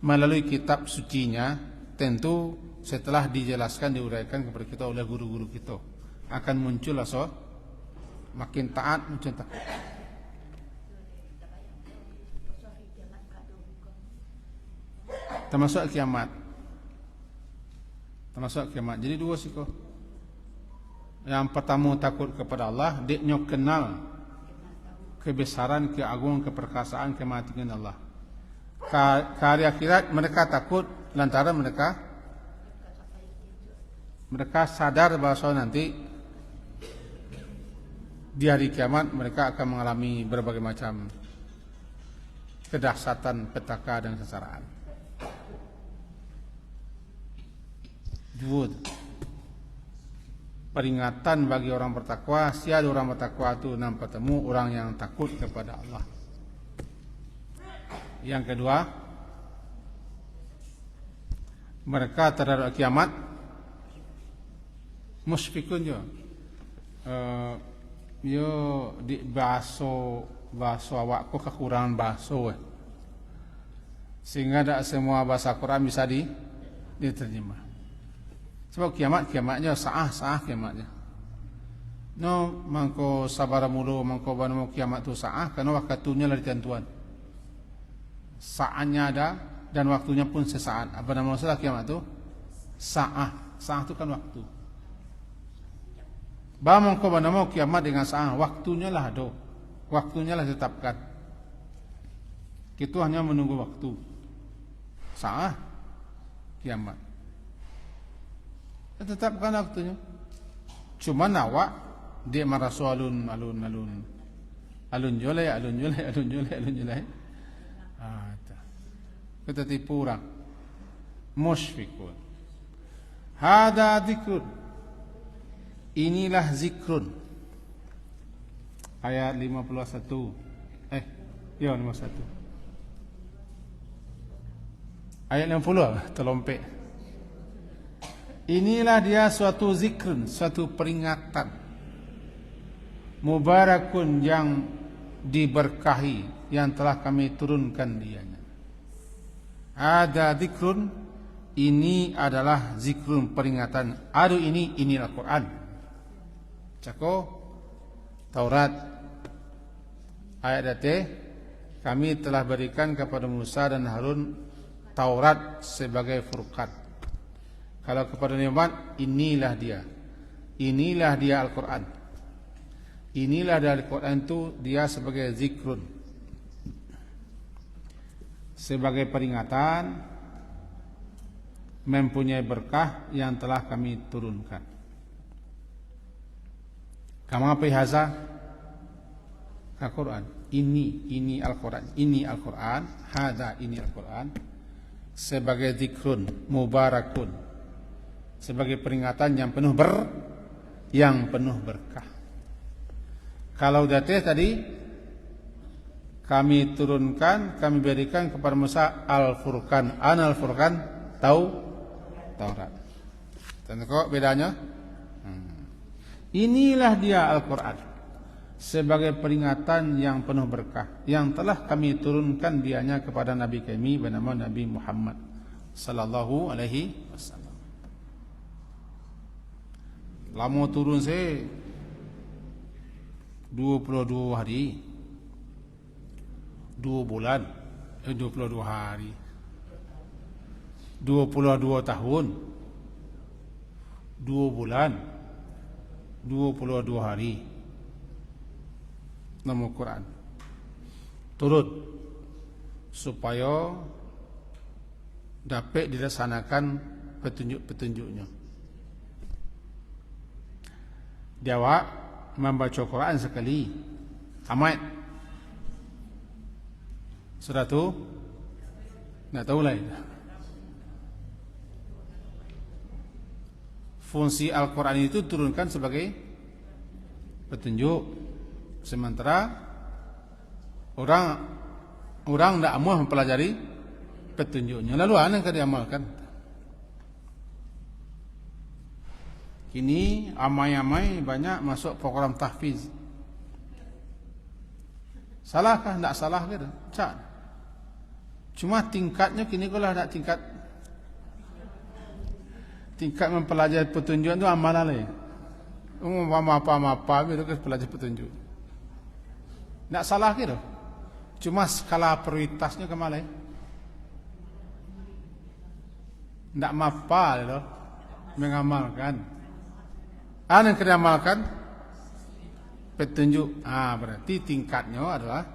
melalui kitab sucinya. Tentu setelah dijelaskan, diuraikan kepada kita oleh guru-guru kita, akan muncul makin taat, muncul takut. Termasuk kiamat. Jadi dua sih kok. Yang pertama takut kepada Allah, dia kenal kebesaran, keagungan, keperkasaan, kematian Allah. Karya akhirat mereka takut lantaran mereka sadar bahwa nanti di hari kiamat mereka akan mengalami berbagai macam kedahsyatan, petaka dan kesengsaraan. Dua peringatan bagi orang bertakwa. Siapa orang bertakwa itu nampak temu orang yang takut kepada Allah. Yang kedua, mereka terhadap kiamat musyfikun juga. yo di bahasa awakku kekurangan bahasa sehingga tidak semua bahasa Quran bisa diterjemah. Sebab kiamatnya saah kiamatnya. No mangko sabar mulu mangko banu kiamat tu saah karena waktunya lah ditentuan. Saatnya ada dan waktunya pun sesaat. Apa nama masalah kiamat tu? Saah tu kan waktu. Ba mangko banu kiamat dengan saah, waktunya lah ada. Waktunya lah ditetapkan. Kita hanya menunggu waktu. Saah kiamat. Tetapkan waktunya. Cuma awak dia marasu alun jolai. Kita tipu orang. Musyfiqun. Hada zikrun. Inilah zikrun. Ayat 51. 51. Ayat 60 terlompek. Inilah dia suatu zikrun, suatu peringatan. Mubarakun yang diberkahi, yang telah kami turunkan dianya. Ada zikrun, ini adalah zikrun peringatan. Adu ini Al-Quran. Cako Taurat. Ayat date kami telah berikan kepada Musa dan Harun Taurat sebagai furqan. Kalau kepada Muhammad, inilah dia Al-Quran. Inilah dia Al-Quran itu dia sebagai zikrun, sebagai peringatan, mempunyai berkah yang telah kami turunkan. Kama pihaza Al-Quran. Ini Al-Quran. Ini Al-Quran. Hada ini Al-Quran. Sebagai zikrun mubarakun, sebagai peringatan yang penuh berkah. Kalau dateh tadi kami turunkan, kami berikan kepada Musa Al-Furqan. Al-Furqan Taurat. Tentu kok bedanya? Inilah dia Al-Quran sebagai peringatan yang penuh berkah yang telah kami turunkan dianya kepada Nabi kami bernama Nabi Muhammad sallallahu alaihi wasallam. Lama turun saya 22 hari, 2 bulan, 22 hari, 22 tahun, 2 bulan, 22 hari. Nama Quran turut supaya dapat dilaksanakan petunjuk-petunjuknya. Dia membaca Quran sekali tamat. Sudah tu nak tahu lain. Fungsi Al-Quran itu turunkan sebagai petunjuk. Sementara orang tidak mau mempelajari petunjuknya, lalu apa yang diamalkan? Kini amai-amai banyak masuk program tahfiz. Salahkah? Tidak salah ke? Tak. Cuma tingkatnya kini kalau ada tingkat mempelajari petunjuk itu amalan lain. Apa-apa itu kan pelajari petunjuk. Tak salah gitu. Cuma skala prioritasnya kemana? Tak mapa itu mengamalkan. Yang diamalkan petunjuk. Berarti tingkatnya adalah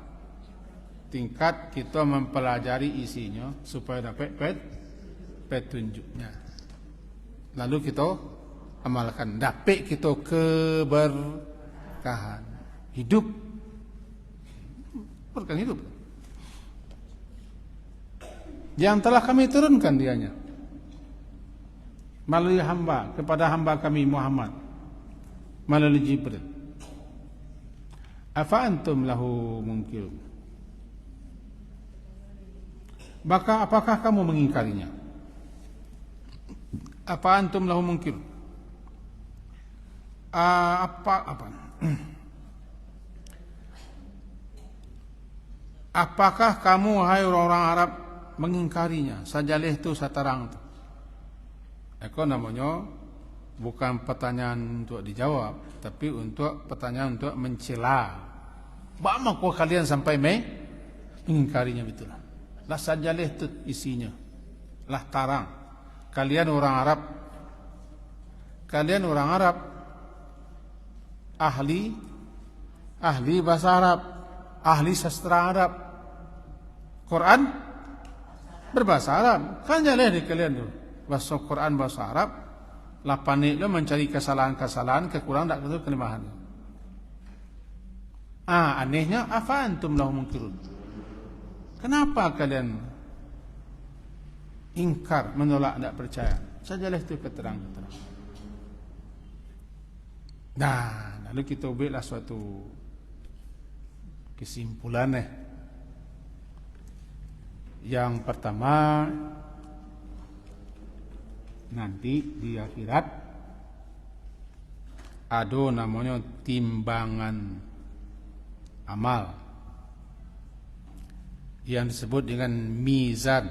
tingkat kita mempelajari isinya supaya dapat petunjuknya. Lalu kita amalkan. Dapat kita keberkahan hidup. Berkah hidup yang telah kami turunkan dianya melalui hamba kepada hamba kami Muhammad melalui Jibril. Afa antum lahu munkirun? Maka apakah kamu mengingkarinya? Apa antum lahu munkirun? Apa apakah kamu hai orang Arab mengingkarinya? Sajaleh tu satarang tu. Eko namanya bukan pertanyaan untuk dijawab, tapi untuk pertanyaan untuk mencela. Bagaimana kau kalian sampai mengingkarinya betul? Lah sajaleh tu isinya. Lah tarang. Kalian orang Arab ahli bahasa Arab, ahli sastra Arab. Quran berbahasa Arab. Kan jaleh di kalian tu. Bahasa Quran bahasa Arab. Lapanik lo mencari kesalahan-kesalahan, kekurangan tak betul kelemahan. Anehnya afa antum lahu munkirun. Kenapa kalian ingkar, menolak, tidak percaya? Sajalah itu keterang-keterang. Nah, lalu kita buatlah suatu kesimpulan. Yang pertama, nanti di akhirat ada namanya timbangan amal yang disebut dengan mizan,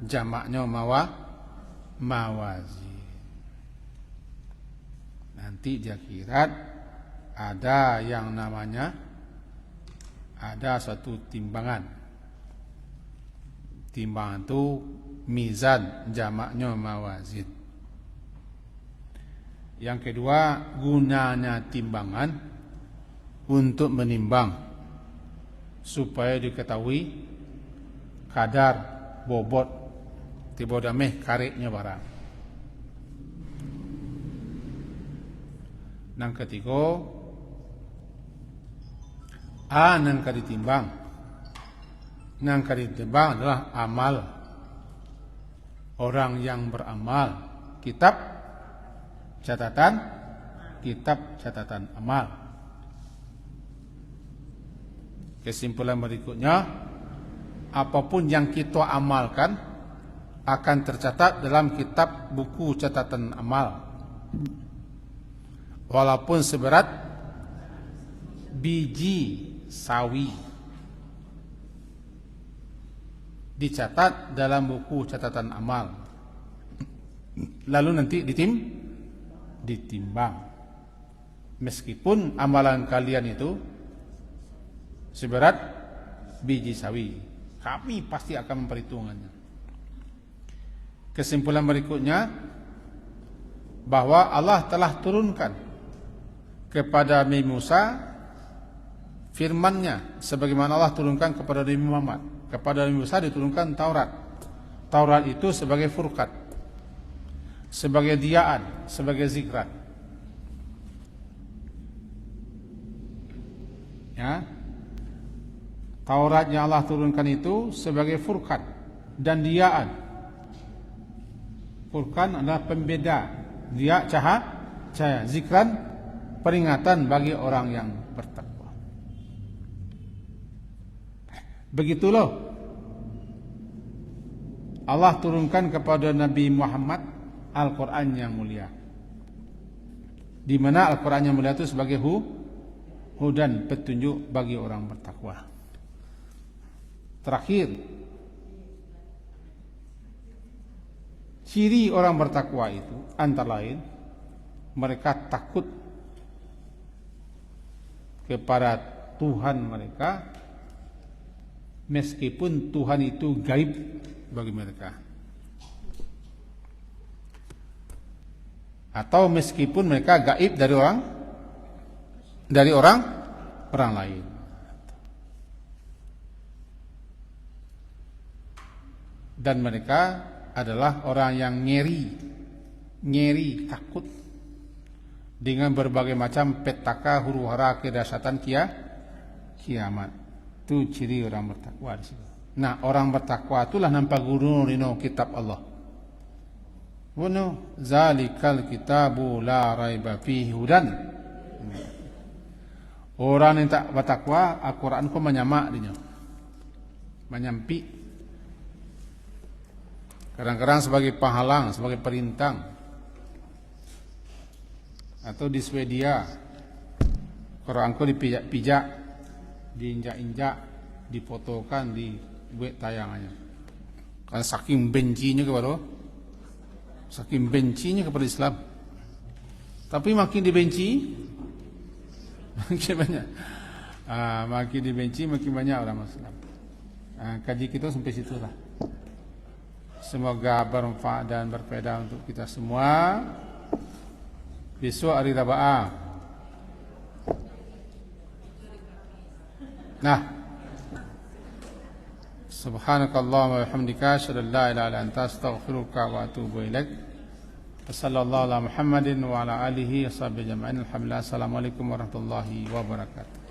jamaknya mawazin. Nanti di akhirat ada yang namanya ada suatu timbangan. Timbangan itu mizan, jamaknya mawazin. Yang kedua, gunanya timbangan untuk menimbang supaya diketahui kadar bobot tiba dameh karetnya barang. Yang ketiga, yang ditimbang. Yang ditimbang adalah amal orang yang beramal. Kitab catatan amal. Kesimpulan berikutnya, apapun yang kita amalkan akan tercatat dalam kitab buku catatan amal, walaupun seberat biji sawi, dicatat dalam buku catatan amal. Lalu nanti ditimbang. Meskipun amalan kalian itu seberat biji sawi, kami pasti akan memperhitungkannya. Kesimpulan berikutnya, bahwa Allah telah turunkan kepada Nabi Musa firman-Nya sebagaimana Allah turunkan kepada Nabi Muhammad. Kepada Nabi Musa diturunkan Taurat. Taurat itu sebagai furqan, sebagai diyaan, sebagai zikran. Ya. Taurat yang Allah turunkan itu sebagai furqan dan diyaan. Furqan adalah pembeda, dia cahaya, zikran peringatan bagi orang yang bertakwa. Begitulah Allah turunkan kepada Nabi Muhammad Al-Quran yang mulia, di mana Al-Quran yang mulia itu sebagai hudan, petunjuk bagi orang bertakwa. Terakhir, ciri orang bertakwa itu antara lain mereka takut kepada Tuhan mereka, meskipun Tuhan itu gaib bagi mereka, atau meskipun mereka gaib dari orang lain. Dan mereka adalah orang yang ngeri, takut dengan berbagai macam petaka huru-hara kedahsyatan kiamat. Itu ciri orang bertakwa di situ. Nah, orang bertakwa itulah nampak guru rino kitab Allah. Wono zalikal kitabu la raiba fihi hudan. Orang yang tak bertakwa, Al-Quran ko menyamak dinya. Menyampi. Kadang-kadang sebagai penghalang, sebagai perintang, atau di Swedia Quran ko dipijak-pijak, diinjak-injak, difotokan, dibuat tayangannya. Karena saking bencinya kepada Islam. Tapi makin dibenci, makin banyak. Makin dibenci, makin banyak orang Islam. Kaji kita sampai situ lah. Semoga bermanfaat dan berfaedah untuk kita semua. Besok hari Raba'ah. Nah, subhanakallahumma wa bihamdika asyhadu an la ilaha illa anta astaghfiruka wa atubu ilaik. Wassallallahu ala Muhammadin wa ala alihi washabbihi ajma'in. Alhamdulillah. Assalamualaikum warahmatullahi wabarakatuh.